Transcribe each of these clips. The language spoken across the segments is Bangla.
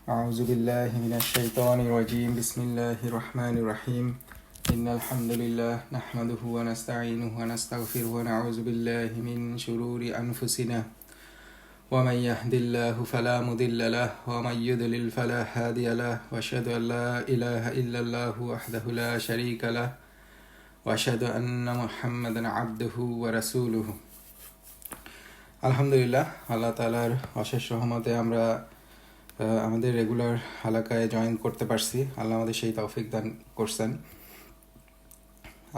أعوذ بالله من الشيطان الرجيم بسم الله الرحمن الرحيم إن الحمد لله نحمده ونستعينه ونستغفره ونعوذ بالله من شرور أنفسنا ومن يهد الله فلا مضل له ومن يضلل فلا هادي له وأشهد أن لا إله إلا الله وحده لا شريك له وأشهد أن محمدا عبده ورسوله আলহামদুলিল্লাহ, আল্লাহ তাআলার অশেষ রহমতে আমরা আমাদের রেগুলার হালাকায় জয়েন করতে পারছি। আল্লাহ আমাদের সেই তৌফিক দান করছেন।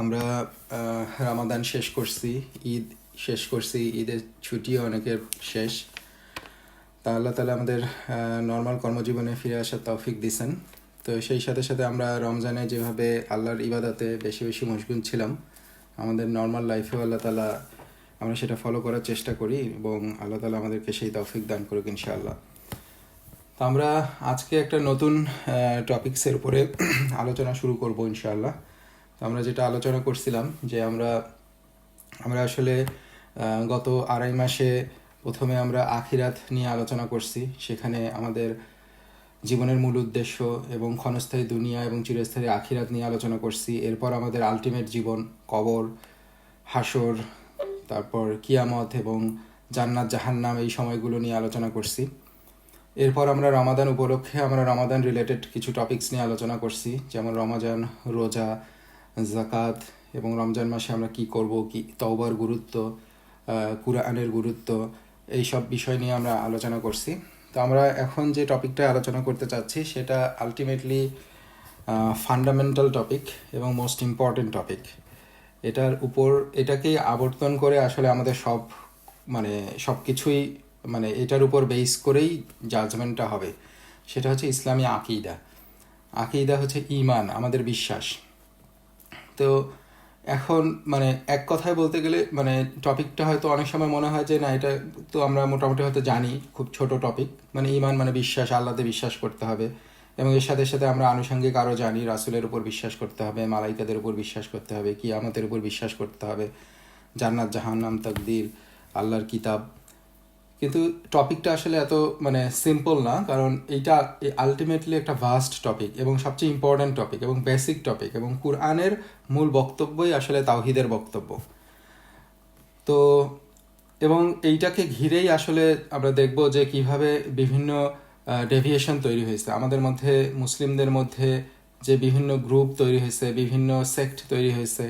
আমরা রামাদান শেষ করছি, ঈদ শেষ করছি, ঈদের ছুটিও অনেকের শেষ। তা আল্লাহ তাআলা আমাদের নর্মাল কর্মজীবনে ফিরে আসার তৌফিক দিয়েছেন। তো সেই সাথে সাথে আমরা রমজানে যেভাবে আল্লাহর ইবাদতে বেশি বেশি মশগুল ছিলাম, আমাদের নর্মাল লাইফেও আল্লাহ তাআলা আমরা সেটা ফলো করার চেষ্টা করি এবং আল্লাহ তাআলা আমাদেরকে সেই তৌফিক দান করুক ইনশাআল্লাহ। তো আমরা আজকে একটা নতুন টপিকসের উপরে আলোচনা শুরু করব ইনশাআল্লাহ। তো আমরা যেটা আলোচনা করছিলাম যে আমরা আসলে গত আড়াই মাসে প্রথমে আমরা আখিরাত নিয়ে আলোচনা করছি। সেখানে আমাদের জীবনের মূল উদ্দেশ্য এবং ক্ষণস্থায়ী দুনিয়া এবং চিরস্থায়ী আখিরাত নিয়ে আলোচনা করছি। এরপর আমাদের আলটিমেট জীবন, কবর, হাসর, তারপর কিয়ামত এবং জান্নাত জাহান্নাম, এই সময়গুলো নিয়ে আলোচনা করছি। এরপর আমরা রমাদান উপলক্ষে আমরা রমাদান রিলেটেড কিছু টপিকস নিয়ে আলোচনা করছি, যেমন রমজান, রোজা, জাকাত এবং রমজান মাসে আমরা কি করব, কি তওবার গুরুত্ব, কুরআনের গুরুত্ব, এই সব বিষয় নিয়ে আমরা আলোচনা করছি। তো আমরা এখন যে টপিকটা আলোচনা করতে চাচ্ছি সেটা আলটিমেটলি ফান্ডামেন্টাল টপিক এবং মোস্ট ইম্পর্টেন্ট টপিক। এটাকেই আবর্তন করে আসলে আমাদের সব কিছুই এটার উপর বেস করেই জাজমেন্টটা হবে। সেটা হচ্ছে ইসলামী আকিদা হচ্ছে ঈমান, আমাদের বিশ্বাস। তো এখন এক কথায় বলতে গেলে টপিকটা হয়তো অনেক সময় মনে হয় যে না, এটা তো আমরা মোটামুটি হয়তো জানি, খুব ছোট টপিক। ঈমান বিশ্বাস, আল্লাহতে বিশ্বাস করতে হবে এবং এর সাথে সাথে আমরা আনুষঙ্গিক আরও জানি, রাসূলের উপর বিশ্বাস করতে হবে, মালাইকাদের উপর বিশ্বাস করতে হবে, কিয়ামতের উপর বিশ্বাস করতে হবে, জান্নাত জাহান্নাম, তাকদীর, আল্লাহর কিতাব। কিন্তু টপিকটা আসলে এত সিম্পল না, কারণ এইটা আলটিমেটলি একটা ভাস্ট টপিক এবং সবচেয়ে ইম্পর্ট্যান্ট টপিক এবং বেসিক টপিক, এবং কুরআনের মূল বক্তব্যই আসলে তাওহীদের বক্তব্য। তো এবং এইটাকে ঘিরেই আসলে আমরা দেখব যে কিভাবে বিভিন্ন ডেভিয়েশন তৈরি হয়েছে আমাদের মধ্যে, মুসলিমদের মধ্যে যে বিভিন্ন গ্রুপ তৈরি হয়েছে, বিভিন্ন সেক্ট তৈরি হয়েছে,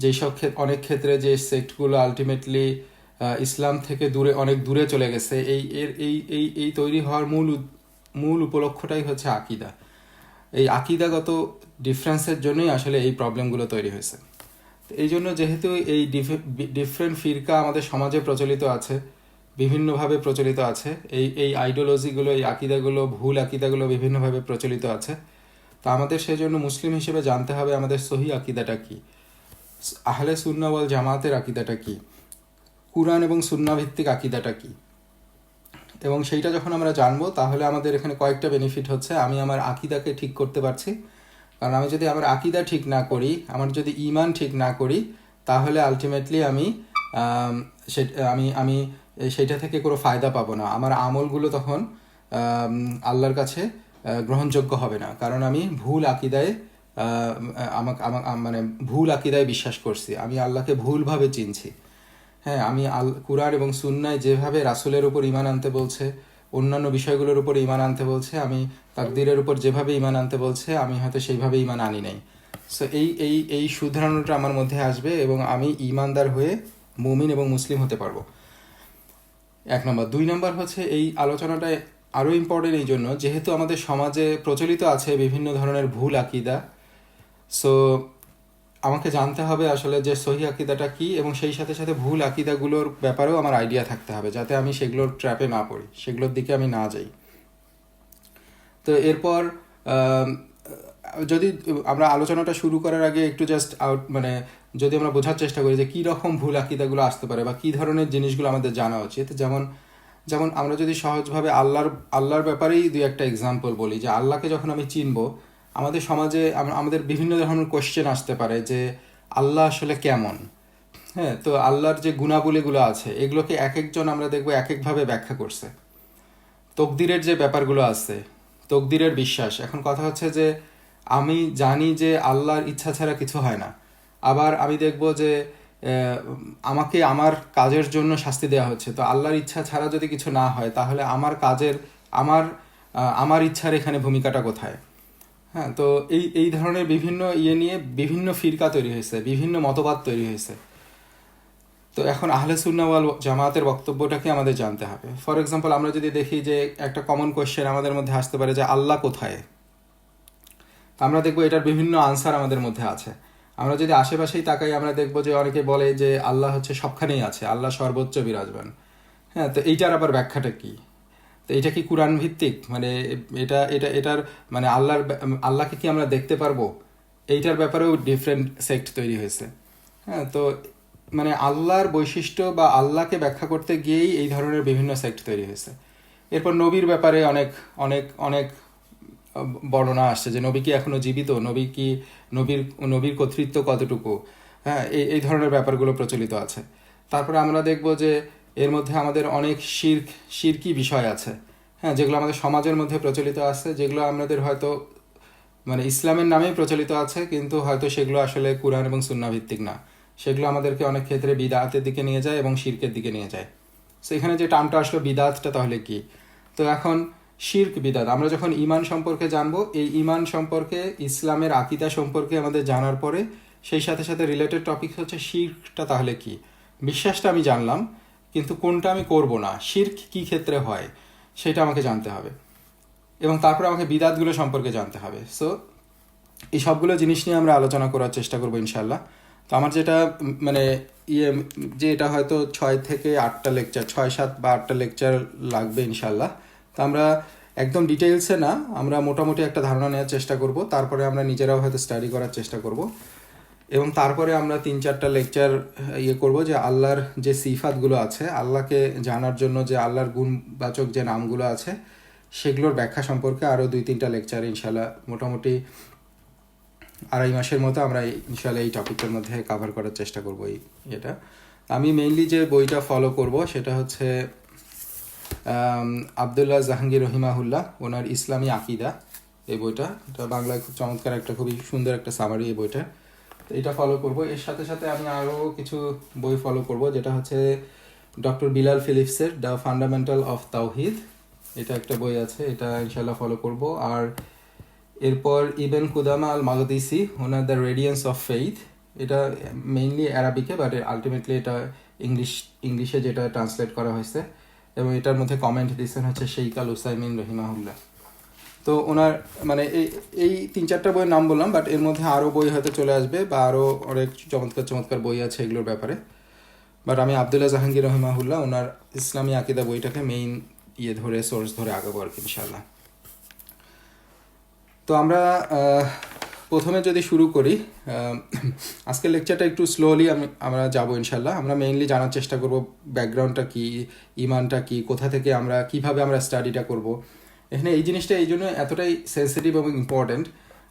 যেই সব অনেক ক্ষেত্রে যে সেক্টগুলো আলটিমেটলি ইসলাম থেকে অনেক দূরে চলে গেছে। এই তৈরি হওয়ার মূল উপলক্ষটাই হচ্ছে আকিদা। এই আকিদাগত ডিফারেন্সের জন্যই আসলে এই প্রবলেমগুলো তৈরি হয়েছে। এই জন্য যেহেতু এই ডিফারেন্ট ফিরকা আমাদের সমাজে প্রচলিত আছে, বিভিন্নভাবে প্রচলিত আছে, এই আইডিওলজিগুলো, এই আকিদাগুলো, ভুল আকিদাগুলো বিভিন্নভাবে প্রচলিত আছে। তো আমাদের সেজন্য মুসলিম হিসেবে জানতে হবে আমাদের সহি আকিদাটা কি, আহলে সুন্নাহ ওয়াল জামাতের আকিদাটা কি, কুরআন এবং সুন্নাহ ভিত্তিক আকিদাটা কি। এবং সেইটা যখন আমরা জানবো তাহলে আমাদের এখানে কয়েকটা বেনিফিট হচ্ছে। আমি আমার আকিদাকে ঠিক করতে পারছি, কারণ আমি যদি আমার আকিদা ঠিক না করি, আমার যদি ঈমান ঠিক না করি, তাহলে আলটিমেটলি আমি সেইটা থেকে কোনো ফায়দা পাবো না। আমার আমলগুলো তখন আল্লাহর কাছে গ্রহণযোগ্য হবে না, কারণ আমি ভুল আকিদায় বিশ্বাস করছি, আমি আল্লাহকে ভুলভাবে চিনছি। হ্যাঁ, আমি কুরআন এবং সুন্নায় যেভাবে রাসূলের উপর ঈমান আনতে বলছে, অন্যান্য বিষয়গুলোর উপর ঈমান আনতে বলছে, আমি তাকদীরের উপর যেভাবে ঈমান আনতে বলছে, আমি হয়তো সেইভাবে ঈমান আনি নাই। সো এই শুধরানোটা আমার মধ্যে আসবে এবং আমি ঈমানদার হয়ে মুমিন এবং মুসলিম হতে পারবো। 1 নম্বর। 2 নম্বর হচ্ছে এই আলোচনাটা আরও ইম্পর্টেন্ট এই জন্য, যেহেতু আমাদের সমাজে প্রচলিত আছে বিভিন্ন ধরনের ভুল আকিদা। সো আমাকে জানতে হবে আসলে যে সহি আকিদাটা কি, এবং সেই সাথে সাথে ভুল আকিদাগুলোর ব্যাপারেও আমার আইডিয়া থাকতে হবে, যাতে আমি সেগুলোর ট্র্যাপে না পড়ি, সেগুলোর দিকে আমি না যাই। তো এরপর যদি আমরা আলোচনাটা শুরু করার আগে একটু যদি আমরা বোঝার চেষ্টা করি যে কী রকম ভুল আকিদাগুলো আসতে পারে বা কী ধরনের জিনিসগুলো আমাদের জানা উচিত। যেমন আমরা যদি সহজভাবে আল্লাহর ব্যাপারেই 2-1টা এক্সাম্পল বলি, যে আল্লাহকে যখন আমি চিনবো, আমাদের সমাজে আমাদের বিভিন্ন ধরনের কোয়েশ্চেন আসতে পারে যে আল্লাহ আসলে কেমন। হ্যাঁ, তো আল্লাহর যে গুণাবলীগুলো আছে এগুলোকে এক একজন আমরা দেখবো এক একভাবে ব্যাখ্যা করছে। তকদিরের যে ব্যাপারগুলো আছে, তকদিরের বিশ্বাস। এখন কথা হচ্ছে যে আমি জানি যে আল্লাহর ইচ্ছা ছাড়া কিছু হয় না, আবার আমি দেখব যে আমাকে আমার কাজের জন্য শাস্তি দেওয়া হচ্ছে, তো আল্লাহর ইচ্ছা ছাড়া যদি কিছু না হয় তাহলে আমার কাজের আমার আমার ইচ্ছার এখানে ভূমিকাটা কোথায়? হ্যাঁ, তো এই ধরনের বিভিন্ন নিয়ে বিভিন্ন ফিরকা তৈরি হয়েছে, বিভিন্ন মতবাদ তৈরি হয়েছে। তো এখন আহলে সুন্নাহ ওয়াল জামাতের বক্তব্যটাকে আমাদের জানতে হবে। ফর এক্সাম্পল, আমরা যদি দেখি যে একটা কমন কোয়েশ্চেন আমাদের মধ্যে আসতে পারে যে আল্লাহ কোথায়, তো আমরা দেখবো এটার বিভিন্ন আনসার আমাদের মধ্যে আছে। আমরা যদি আশেপাশেই তাকাই আমরা দেখবো যে অনেকে বলে যে আল্লাহ হচ্ছে সবখানেই আছে, আল্লাহ সর্বোচ্চ বিরাজমান। হ্যাঁ, তো এইটার আবার ব্যাখ্যাটা কি? তো এটা কি কোরআন ভিত্তিক? মানে এটার মানে আল্লাহকে কি আমরা দেখতে পারবো? এইটার ব্যাপারেও ডিফারেন্ট সেক্ট তৈরি হয়েছে। হ্যাঁ, তো মানে আল্লাহর বৈশিষ্ট্য বা আল্লাহকে ব্যাখ্যা করতে গিয়েই এই ধরনের বিভিন্ন সেক্ট তৈরি হয়েছে। এরপর নবীর ব্যাপারে অনেক অনেক অনেক বর্ণনা আসছে যে নবী কি এখনো জীবিত, নবীর কর্তৃত্ব কতটুকু। হ্যাঁ, এই ধরনের ব্যাপারগুলো প্রচলিত আছে। তারপরে আমরা দেখব যে এর মধ্যে আমাদের অনেক শিরকি বিষয় আছে, হ্যাঁ, যেগুলো আমাদের সমাজের মধ্যে প্রচলিত আছে, যেগুলো আমাদের হয়তো মানে ইসলামের নামেই প্রচলিত আছে, কিন্তু হয়তো সেগুলো আসলে কুরআন এবং সুন্নাহ ভিত্তিক না। সেগুলো আমাদেরকে অনেক ক্ষেত্রে বিদআতের দিকে নিয়ে যায় এবং শিরকের দিকে নিয়ে যায়। সো এখানে যে টার্মটা আসলো বিদআতটা তাহলে কি? তো এখন শিরক বিদআত আমরা যখন ঈমান সম্পর্কে জানবো, এই ঈমান সম্পর্কে ইসলামের আকীদা সম্পর্কে আমাদের জানার পরে সেই সাথে সাথে রিলেটেড টপিক হচ্ছে শিরকটা তাহলে কি। বিশ্বাসটা আমি জানলাম, কিন্তু কোনটা আমি করব না, শিরক কি ক্ষেত্রে হয় সেটা আমাকে জানতে হবে, এবং তারপরে আমাকে বিদাতগুলো সম্পর্কে জানতে হবে। সো এই সবগুলো জিনিস নিয়ে আমরা আলোচনা করার চেষ্টা করবো ইনশাল্লাহ। তো আমার যেটা মানে যে এটা হয়তো 6 থেকে 8টা লেকচার, 6-7 বা 8টা লেকচার লাগবে ইনশাল্লাহ। তো আমরা একদম ডিটেলসে না, আমরা মোটামুটি একটা ধারণা নেওয়ার চেষ্টা করব, তারপরে আমরা নিজেরাও হয়তো স্টাডি করার চেষ্টা করব, এবং তারপরে আমরা 3-4টা লেকচার করব যে আল্লাহর যে সিফাতগুলো আছে, আল্লাহকে জানার জন্য যে আল্লাহর গুণবাচক যে নামগুলো আছে সেগুলোর ব্যাখ্যা সম্পর্কে আরও 2-3টা লেকচার ইনশাল্লাহ মোটামুটি 2.5 মাসের মতো আমরা ইনশাল্লাহ এই টপিকের মধ্যে কভার করার চেষ্টা করবো। এটা আমি মেইনলি যে বইটা ফলো করব সেটা হচ্ছে আবদুল্লাহ জাহাঙ্গীর রহিমাহুল্লাহ, ওনার ইসলামী আকিদা, এই বইটা। এটা বাংলায় খুব চমৎকার একটা, খুবই সুন্দর একটা সামারি এই বইটা। তো এটা ফলো করব। এর সাথে সাথে আমি আরও কিছু বই ফলো করব, যেটা হচ্ছে ডক্টর বিলাল ফিলিপসের দ্য ফান্ডামেন্টাল অফ তাওহিদ, এটা একটা বই আছে, এটা ইনশাল্লাহ ফলো করব। আর এরপর ইবেন কুদামা আল মাগদিসি, ওনার দ্য রেডিয়েন্স অফ ফেইথ, এটা মেইনলি অ্যারাবিকে, বাট আলটিমেটলি এটা ইংলিশে যেটা ট্রান্সলেট করা হয়েছে, এবং এটার মধ্যে কমেন্ট দিচ্ছেন হচ্ছে শেখ আল উসাইমিন রহিমাহুল্লাহ। তো ওনার মানে এই 3-4টা বইয়ের নাম বললাম, বাট এর মধ্যে আরও বই হয়তো চলে আসবে, বা আরও অনেক চমৎকার চমৎকার বই আছে এগুলোর ব্যাপারে। বাট আমি আবদুল্লাহ জাহাঙ্গীর রহিমাহুল্লাহ ওনার ইসলামী আকিদা বইটাকে মেইন সোর্স ধরে আগাবো আর কি ইনশাল্লাহ। তো আমরা প্রথমে যদি শুরু করি, আজকের লেকচারটা একটু স্লোলি আমরা যাবো ইনশাল্লাহ। আমরা মেইনলি জানার চেষ্টা করব ব্যাকগ্রাউন্ডটা কি, ইমানটা কি, কোথা থেকে আমরা কিভাবে আমরা স্টাডিটা করব। এখানে এই জিনিসটা এই জন্য এতটাই সেন্সিটিভ এবং ইম্পর্ট্যান্ট।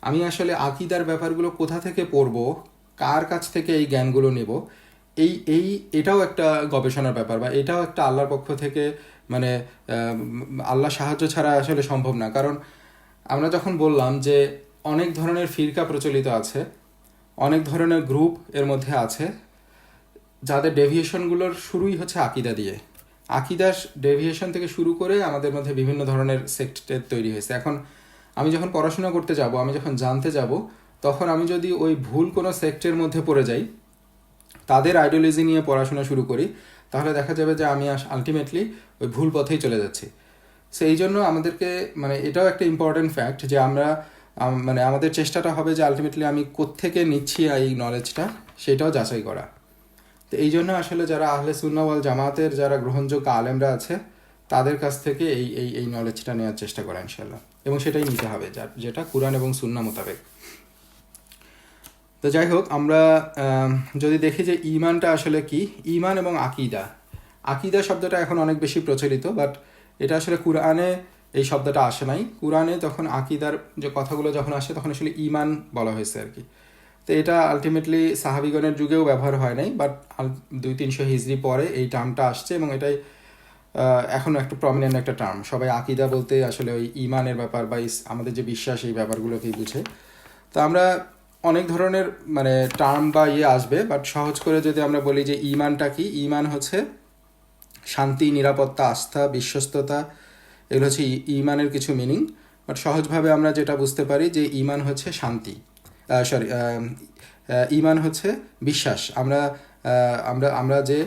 আমি আসলে আকিদার ব্যাপারগুলো কোথা থেকে পড়ব, কার কাছ থেকে এই জ্ঞানগুলো নেব, এটাও একটা গবেষণার ব্যাপার, বা এটাও একটা আল্লাহর পক্ষ থেকে মানে আল্লাহ সাহায্য ছাড়া আসলে সম্ভব না। কারণ আমরা যখন বললাম যে অনেক ধরনের ফিরকা প্রচলিত আছে, অনেক ধরনের গ্রুপ এর মধ্যে আছে, যাদের ডেভিয়েশনগুলোর শুরুই হচ্ছে আকিদা দিয়ে। আকিদার ডেভিয়েশন থেকে শুরু করে আমাদের মধ্যে বিভিন্ন ধরনের সেক্টের তৈরি হয়েছে। এখন আমি যখন পড়াশোনা করতে যাব, আমি যখন জানতে যাব, তখন আমি যদি ওই ভুল কোনো সেক্টের মধ্যে পড়ে যাই, তাদের আইডিওলজি নিয়ে পড়াশোনা শুরু করি, তাহলে দেখা যাবে যে আমি আলটিমেটলি ওই ভুল পথেই চলে যাচ্ছি। সো এই জন্য আমাদেরকে মানে এটাও একটা ইম্পর্টেন্ট ফ্যাক্ট যে আমরা মানে আমাদের চেষ্টাটা হবে যে আলটিমেটলি আমি কোত্থেকে নিচ্ছি এই নলেজটা, সেটাও যাচাই করা। তো এই জন্য আসলে যারা আহলে সুন্নাহ ওয়াল জামাতের যারা গ্রহণযোগ্য আলেমরা আছে, তাদের কাছ থেকে এই নলেজটা নেওয়ার চেষ্টা করা ইনশাল্লাহ, এবং সেটাই নিতে হবে যেটা কুরআন এবং সুন্নাহ মোতাবেক। তো যাই হোক, আমরা যদি দেখি যে ইমানটা আসলে কি, ইমান এবং আকিদা শব্দটা এখন অনেক বেশি প্রচলিত, বাট এটা আসলে কুরআনে এই শব্দটা আসে নাই। কুরআনে তখন আকিদার যে কথাগুলো যখন আসে তখন আসলে ইমান বলা হয়েছে আর কি। তো এটা আলটিমেটলি সাহাবিগণের যুগেও ব্যবহার হয় নাই, বাট 200-300 হিজরি পরে এই টার্মটা আসছে, এবং এটাই এখন একটু প্রমিনেন্ট একটা টার্ম, সবাই আকিদা বলতে আসলে ওই ইমানের ব্যাপার বা আমাদের যে বিশ্বাস এই ব্যাপারগুলোকেই বুঝে। তো আমরা অনেক ধরনের মানে টার্ম বা আসবে, বাট সহজ করে যদি আমরা বলি যে ইমানটা কি, ইমান হচ্ছে শান্তি, নিরাপত্তা, আস্থা, বিশ্বস্ততা, এগুলো হচ্ছে ইমানের কিছু মিনিং। বাট সহজভাবে আমরা যেটা বুঝতে পারি যে ইমান হচ্ছে শান্তি, সরি, ইমান হচ্ছে বিশ্বাস। আমরা আমরা আমরা যে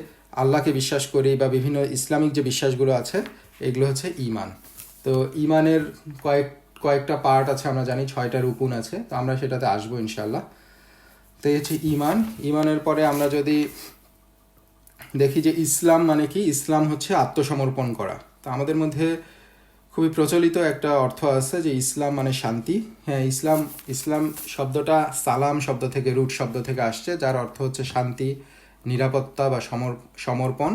আল্লাহকে বিশ্বাস করি বা বিভিন্ন ইসলামিক যে বিশ্বাসগুলো আছে এগুলো হচ্ছে ইমান। তো ইমানের কয়েকটা পার্ট আছে, আমরা জানি 6টা রুকুন আছে, তো আমরা সেটাতে আসবো ইনশাল্লাহ। তো এই হচ্ছে ইমান। ইমানের পরে আমরা যদি দেখি যে ইসলাম মানে কি, ইসলাম হচ্ছে আত্মসমর্পণ করা। তো আমাদের মধ্যে খুবই প্রচলিত একটা অর্থ আছে যে ইসলাম মানে শান্তি। হ্যাঁ, ইসলাম ইসলাম শব্দটা সালাম শব্দ থেকে, রুট শব্দ থেকে আসছে, যার অর্থ হচ্ছে শান্তি, নিরাপত্তা বা সমর্পণ।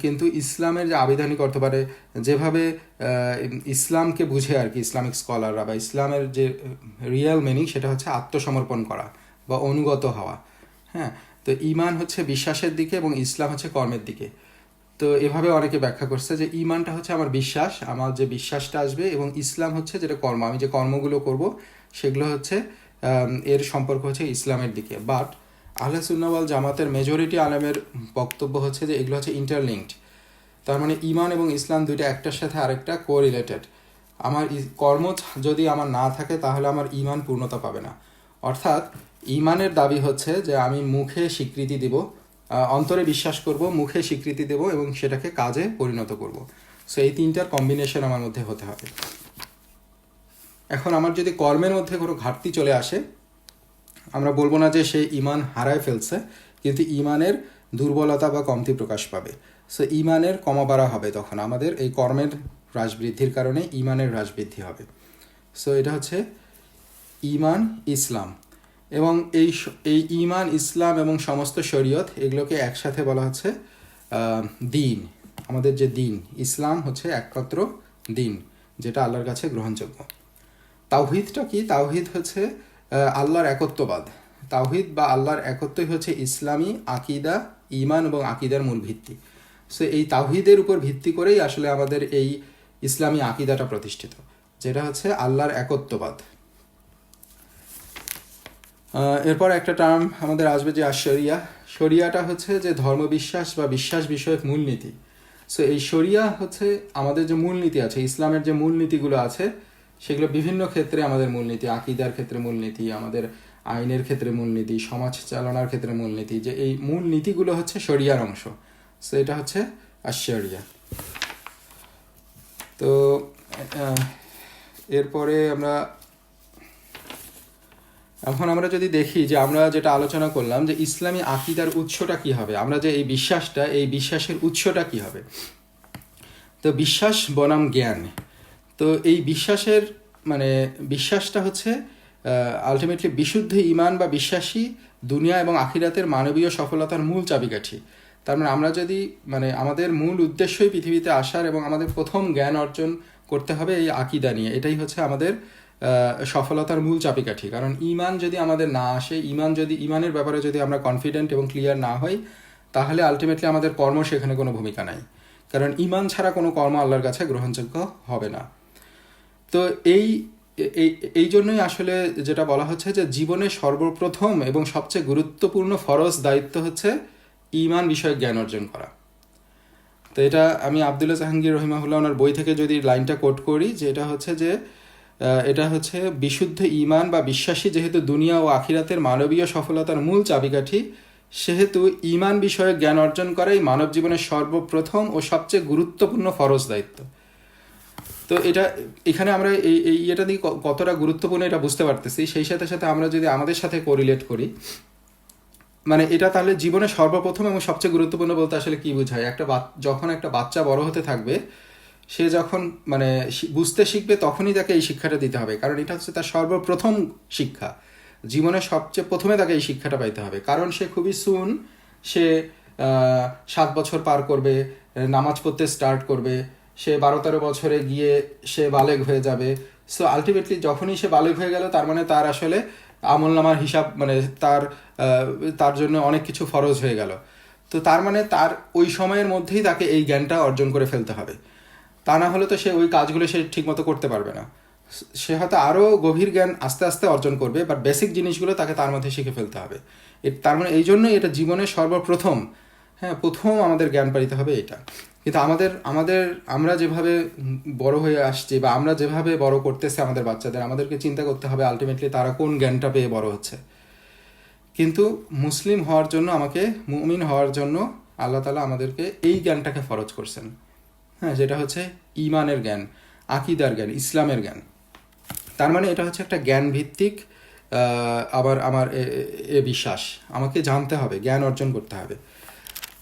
কিন্তু ইসলামের যে আবিধানিক অর্থ, মানে যেভাবে ইসলামকে বুঝে আর কি ইসলামিক স্কলাররা, বা ইসলামের যে রিয়েল মিনিং সেটা হচ্ছে আত্মসমর্পণ করা বা অনুগত হওয়া। হ্যাঁ, তো ইমান হচ্ছে বিশ্বাসের দিকে এবং ইসলাম হচ্ছে কর্মের দিকে। তো এভাবে অনেকে ব্যাখ্যা করছে যে ইমানটা হচ্ছে আমার বিশ্বাস, আমার যে বিশ্বাসটা আসবে, এবং ইসলাম হচ্ছে যেটা কর্ম, আমি যে কর্মগুলো করব সেগুলো হচ্ছে এর সম্পর্ক হচ্ছে ইসলামের দিকে। বাট আহলে সুন্নাহ ওয়াল জামাতের মেজরিটি আলেমের বক্তব্য হচ্ছে যে এগুলো হচ্ছে ইন্টারলিঙ্কড। তার মানে ইমান এবং ইসলাম দুইটা একটার সাথে আরেকটা কোরিলেটেড। আমার কর্ম যদি আমার না থাকে তাহলে আমার ইমান পূর্ণতা পাবে না। অর্থাৎ ইমানের দাবি হচ্ছে যে আমি মুখে স্বীকৃতি দিব, অন্তরে বিশ্বাস করব, মুখে স্বীকৃতি দেব এবং সেটাকে কাজে পরিণত করব। সো এই তিনটার কম্বিনেশন আমার মধ্যে হতে হবে। এখন আমার যদি কর্মের মধ্যে কোনো ঘাটতি চলে আসে, আমরা বলবো না যে সে ইমান হারায় ফেলছে, কিন্তু ইমানের দুর্বলতা বা কমতি প্রকাশ পাবে। সো ইমানের কমা বাড়া হবে, তখন আমাদের এই কর্মের হ্রাস বৃদ্ধির কারণে ইমানের হ্রাস বৃদ্ধি হবে। সো এটা হচ্ছে ইমান, ইসলাম। এবং এই ইমান, ইসলাম এবং সমস্ত শরীয়ত এগুলোকে একসাথে বলা হচ্ছে দিন। আমাদের যে দিন, ইসলাম হচ্ছে একমাত্র দিন যেটা আল্লাহর কাছে গ্রহণযোগ্য। তাওহীদটা কি? তাওহীদ হচ্ছে আল্লাহর একত্ববাদ। তাওহীদ বা আল্লাহর একত্বই হচ্ছে ইসলামী আকিদা, ইমান এবং আকিদার মূল ভিত্তি। সো এই তাওহীদের উপর ভিত্তি করেই আসলে আমাদের এই ইসলামী আকিদাটা প্রতিষ্ঠিত, যেটা হচ্ছে আল্লাহর একত্ববাদ। এরপর একটা টার্ম আমাদের আসবে যে শরিয়া। শরিয়াটা হচ্ছে যে ধর্মবিশ্বাস বা বিশ্বাস বিষয়ক মূলনীতি। সো এই শরিয়া হচ্ছে আমাদের যে মূলনীতি আছে, ইসলামের যে মূলনীতিগুলো আছে সেগুলো বিভিন্ন ক্ষেত্রে আমাদের মূলনীতি, আকিদার ক্ষেত্রে মূলনীতি, আমাদের আইনের ক্ষেত্রে মূলনীতি, সমাজ চালনার ক্ষেত্রে মূলনীতি, যে এই মূলনীতিগুলো হচ্ছে শরিয়ার অংশ। সো এটা হচ্ছে আশরিয়া। তো এরপরে এখন আমরা যদি দেখি যে আমরা যেটা আলোচনা করলাম যে ইসলামী আকিদার উৎসটা কি হবে, আমরা যে এই বিশ্বাসটা, এই বিশ্বাসের উৎসটা কি হবে। তো বিশ্বাস বনাম জ্ঞান। তো এই বিশ্বাসের মানে বিশ্বাসটা হচ্ছে আলটিমেটলি বিশুদ্ধ ইমান বা বিশ্বাসী দুনিয়া এবং আখিরাতের মানবীয় সফলতার মূল চাবিকাঠি। তার মানে আমরা যদি মানে আমাদের মূল উদ্দেশ্যই পৃথিবীতে আসার এবং আমাদের প্রথম জ্ঞান অর্জন করতে হবে এই আকিদা নিয়ে, এটাই হচ্ছে আমাদের সফলতার মূল চাবিকাঠি। কারণ ইমান যদি আমাদের না আসে, ইমানের ব্যাপারে যদি আমরা কনফিডেন্ট এবং ক্লিয়ার না হই, তাহলে আলটিমেটলি আমাদের কর্ম সেখানে কোনো ভূমিকা নাই। কারণ ইমান ছাড়া কোনো কর্ম আল্লাহর কাছে গ্রহণযোগ্য হবে না। তো এই জন্যই আসলে যেটা বলা হচ্ছে যে জীবনে সর্বপ্রথম এবং সবচেয়ে গুরুত্বপূর্ণ ফরজ দায়িত্ব হচ্ছে ইমান বিষয়ক জ্ঞান অর্জন করা। তো এটা আমি আবদুল্লাহ জাহাঙ্গীর রহিমাহুল্লাহ ওনার বই থেকে যদি লাইনটা কোট করি, যে এটা হচ্ছে বিশুদ্ধ ইমান বা বিশ্বাসী যেহেতু দুনিয়া ও আখিরাতের মানবীয় সফলতার মূল চাবিকাঠি, সেহেতু ইমান বিষয়ক জ্ঞান অর্জন করাই মানব জীবনের সর্বপ্রথম ও সবচেয়ে গুরুত্বপূর্ণ ফরজ দায়িত্ব। তো এখানে আমরা এটা দিয়ে কতটা গুরুত্বপূর্ণ এটা বুঝতে পারতেছি। সেই সাথে সাথে আমরা যদি আমাদের সাথে কোরিলেট করি, মানে এটা তাহলে জীবনে সর্বপ্রথম এবং সবচেয়ে গুরুত্বপূর্ণ বলতে আসলে কি বোঝায়, যখন একটা বাচ্চা বড় হতে থাকবে, সে যখন মানে বুঝতে শিখবে তখনই তাকে এই শিক্ষাটা দিতে হবে। কারণ এটা হচ্ছে তার সর্বপ্রথম শিক্ষা, জীবনে সবচেয়ে প্রথমে তাকে এই শিক্ষাটা পাইতে হবে। কারণ সে খুবই সুন, সে 7 বছর পার করবে, নামাজ পড়তে স্টার্ট করবে, সে 12-13 বছরে গিয়ে সে বালেগ হয়ে যাবে। সো আলটিমেটলি যখনই সে বালেগ হয়ে গেল, তার মানে তার আসলে আমলনামার হিসাব মানে তার জন্য অনেক কিছু ফরজ হয়ে গেল। তো তার মানে তার ওই সময়ের মধ্যেই তাকে এই জ্ঞানটা অর্জন করে ফেলতে হবে, তা না হলে তো সে ওই কাজগুলো সে ঠিকমতো করতে পারবে না। সে হয়তো আরও গভীর জ্ঞান আস্তে আস্তে অর্জন করবে, বাট বেসিক জিনিসগুলো তাকে তার মধ্যে শিখে ফেলতে হবে। তার মানে এই জন্যই এটা জীবনের সর্বপ্রথম, হ্যাঁ, প্রথম আমাদের জ্ঞান পাইতে হবে এটা। কিন্তু আমরা যেভাবে বড় হয়ে আসছি বা আমরা যেভাবে বড় করতেছে আমাদের বাচ্চাদের, আমাদেরকে চিন্তা করতে হবে আলটিমেটলি তারা কোন জ্ঞানটা পেয়ে বড় হচ্ছে। কিন্তু মুসলিম হওয়ার জন্য, আমাকে মুমিন হওয়ার জন্য আল্লাহ তাআলা আমাদেরকে এই জ্ঞানটাকে ফরজ করছেন, হ্যাঁ, যেটা হচ্ছে ঈমানের জ্ঞান, আকীদার জ্ঞান, ইসলামের জ্ঞান। তার মানে এটা হচ্ছে একটা জ্ঞান ভিত্তিক আবার আমার এ বিশ্বাস, আমাকে জানতে হবে, জ্ঞান অর্জন করতে হবে।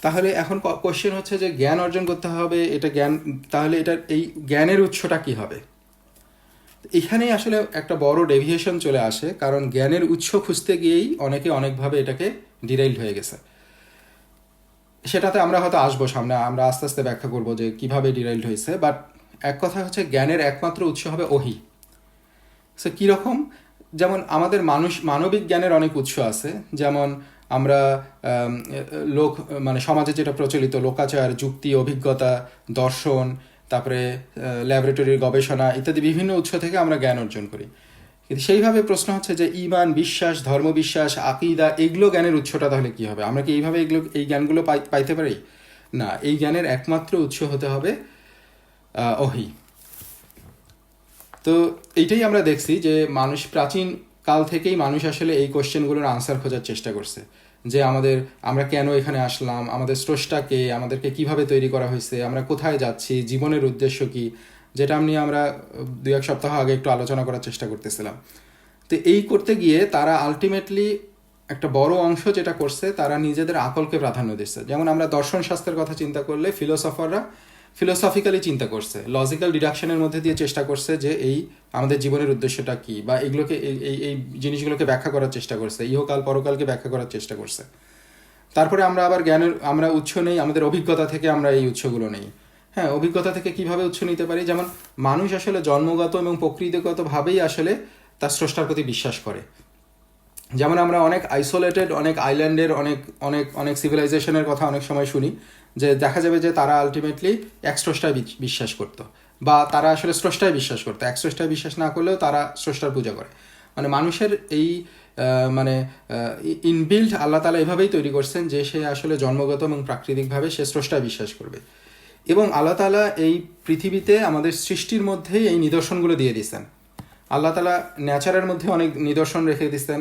তাহলে এখন কোশ্চেন হচ্ছে যে জ্ঞান অর্জন করতে হবে, এটা জ্ঞান, তাহলে এটার এই জ্ঞানের উৎসটা কি হবে? এখানেই আসলে একটা বড় ডেভিয়েশন চলে আসে, কারণ জ্ঞানের উৎস খুঁজতে গিয়েই অনেকে অনেকভাবে এটাকে ডিরাইল হয়ে গেছে। সেটাতে আমরা হয়তো আসবো সামনে, আমরা আস্তে আস্তে ব্যাখ্যা করবো যে কিভাবে ডিরাইল হয়েছে। বাট এক কথা হচ্ছে জ্ঞানের একমাত্র উৎস হবে ওহী। সো কীরকম? যেমন আমাদের মানবিক জ্ঞানের অনেক উৎস আছে, যেমন আমরা মানে সমাজে যেটা প্রচলিত লোকাচার, যুক্তি, অভিজ্ঞতা, দর্শন, তারপরে ল্যাবরেটরির গবেষণা ইত্যাদি বিভিন্ন উৎস থেকে আমরা জ্ঞান অর্জন করি। কিন্তু সেইভাবে প্রশ্ন হচ্ছে যে ঈমান, বিশ্বাস, ধর্মবিশ্বাস, আকীদা, এগুলো জ্ঞানের উৎসটা তাহলে কী হবে? আমরা কি এইভাবে এই জ্ঞানগুলো পাইতে পারি? না, এই জ্ঞানের একমাত্র উৎস হতে হবে ওহী। তো এইটাই আমরা দেখছি যে প্রাচীন কাল থেকেই মানুষ আসলে এই কোশ্চেনগুলোর আনসার খোঁজার চেষ্টা করছে, যে আমরা কেন এখানে আসলাম, আমাদের স্রষ্টাকে, আমাদেরকে কিভাবে তৈরি করা হয়েছে, আমরা কোথায় যাচ্ছি, জীবনের উদ্দেশ্য কি, যেটা নিয়ে আমরা 2-1 সপ্তাহ আগে একটু আলোচনা করার চেষ্টা করতেছিলাম। তো এই করতে গিয়ে তারা আলটিমেটলি একটা বড় অংশ যেটা করছে, তারা নিজেদের আকলকে প্রাধান্য দিচ্ছে। যেমন আমরা দর্শন শাস্ত্রের কথা চিন্তা করলে ফিলোসফাররা ফিলোসফিক্যালি চিন্তা করছে, লজিক্যাল ডিডাকশনের মধ্যে দিয়ে চেষ্টা করছে যে এই আমাদের জীবনের উদ্দেশ্যটা কী, বা এগুলোকে এই জিনিসগুলোকে ব্যাখ্যা করার চেষ্টা করছে, ইহকাল পরকালকে ব্যাখ্যা করার চেষ্টা করছে। তারপরে আমরা আবার আমরা উৎস নেই আমাদের অভিজ্ঞতা থেকে, আমরা এই উৎসগুলো নেই। হ্যাঁ, অভিজ্ঞতা থেকে কিভাবে উৎস নিতে পারি? যেমন মানুষ আসলে জন্মগত এবং প্রকৃতিগতভাবেই আসলে তার স্রষ্টার প্রতি বিশ্বাস করে। যেমন আমরা অনেক আইসোলেটেড, অনেক আইল্যান্ডের অনেক অনেক অনেক সিভিলাইজেশনের কথা অনেক সময় শুনি, যে দেখা যাবে যে তারা আলটিমেটলি এক স্রষ্টায় বিশ্বাস করতো, বা তারা আসলে স্রষ্টায় বিশ্বাস করতো, এক স্রষ্টায় বিশ্বাস না করলেও তারা স্রষ্টার পূজা করে। মানে মানুষের এই মানে ইনবিল্ট আল্লাহ তাআলা এভাবেই তৈরি করছেন যে সে আসলে জন্মগত এবং প্রাকৃতিকভাবে সে স্রষ্টায় বিশ্বাস করবে। এবং আল্লাহ তাআলা এই পৃথিবীতে আমাদের সৃষ্টির মধ্যেই এই নিদর্শনগুলো দিয়ে দিচ্ছেন। আল্লাহ তাআলা নেচারের মধ্যে অনেক নিদর্শন রেখে দিচ্ছেন,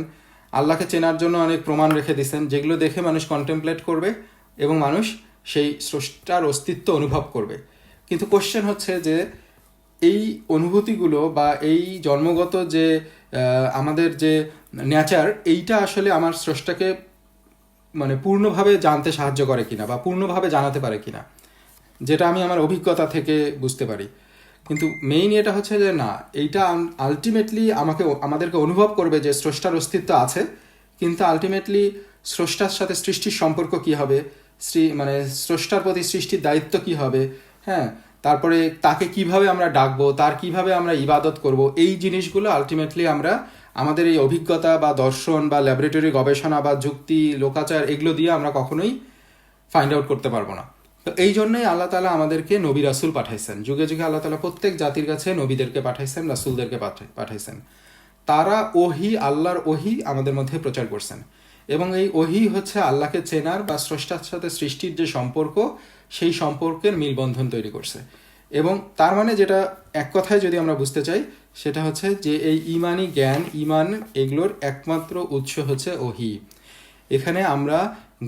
আল্লাহকে চেনার জন্য অনেক প্রমাণ রেখে দিচ্ছেন, যেগুলো দেখে মানুষ কন্টেমপ্লেট করবে এবং মানুষ সেই স্রষ্টার অস্তিত্ব অনুভব করবে। কিন্তু কোশ্চেন হচ্ছে যে এই অনুভূতিগুলো বা এই জন্মগত যে আমাদের যে নেচার, এইটা আসলে আমার স্রষ্টাকে মানে পূর্ণভাবে জানতে সাহায্য করে কিনা, বা পূর্ণভাবে জানাতে পারে কিনা, যেটা আমি আমার অভিজ্ঞতা থেকে বুঝতে পারি। কিন্তু মেইন এটা হচ্ছে যে না, এইটা আলটিমেটলি আমাদেরকে অনুভব করবে যে স্রষ্টার অস্তিত্ব আছে, কিন্তু আলটিমেটলি স্রষ্টার সাথে সৃষ্টির সম্পর্ক কি হবে, মানে স্রষ্টার প্রতি সৃষ্টির দায়িত্ব কি হবে, হ্যাঁ, তারপরে তাকে কিভাবে আমরা ডাকবো, তার কিভাবে আমরা ইবাদত করব, এই জিনিসগুলো আলটিমেটলি আমরা আমাদের এই অভিজ্ঞতা বা দর্শন বা ল্যাবরেটরি গবেষণা বা যুক্তি, লোকাচার, এগুলো দিয়ে আমরা কখনোই ফাইন্ড আউট করতে পারবো না। তো এই জন্যই আল্লাহ তাআলা আমাদেরকে নবী রাসূল পাঠাইছেন। যুগে যুগে আল্লাহ তাআলা প্রত্যেক জাতির কাছে নবীদেরকে পাঠাইছেন, রাসূলদেরকে পাঠাইছেন। তারা আল্লাহর ওহী আমাদের মধ্যে প্রচার করছেন, এবং এই ওহী হচ্ছে আল্লাহকে চেনার বা স্রষ্টার সাথে সৃষ্টির যে সম্পর্ক, সেই সম্পর্কের মিলবন্ধন তৈরি করছে। এবং তার মানে যেটা এক কথায় যদি আমরা বুঝতে চাই, সেটা হচ্ছে যে এই ইমানি জ্ঞান, ইমান, এগুলোর একমাত্র উৎস হচ্ছে ওহী। এখানে আমরা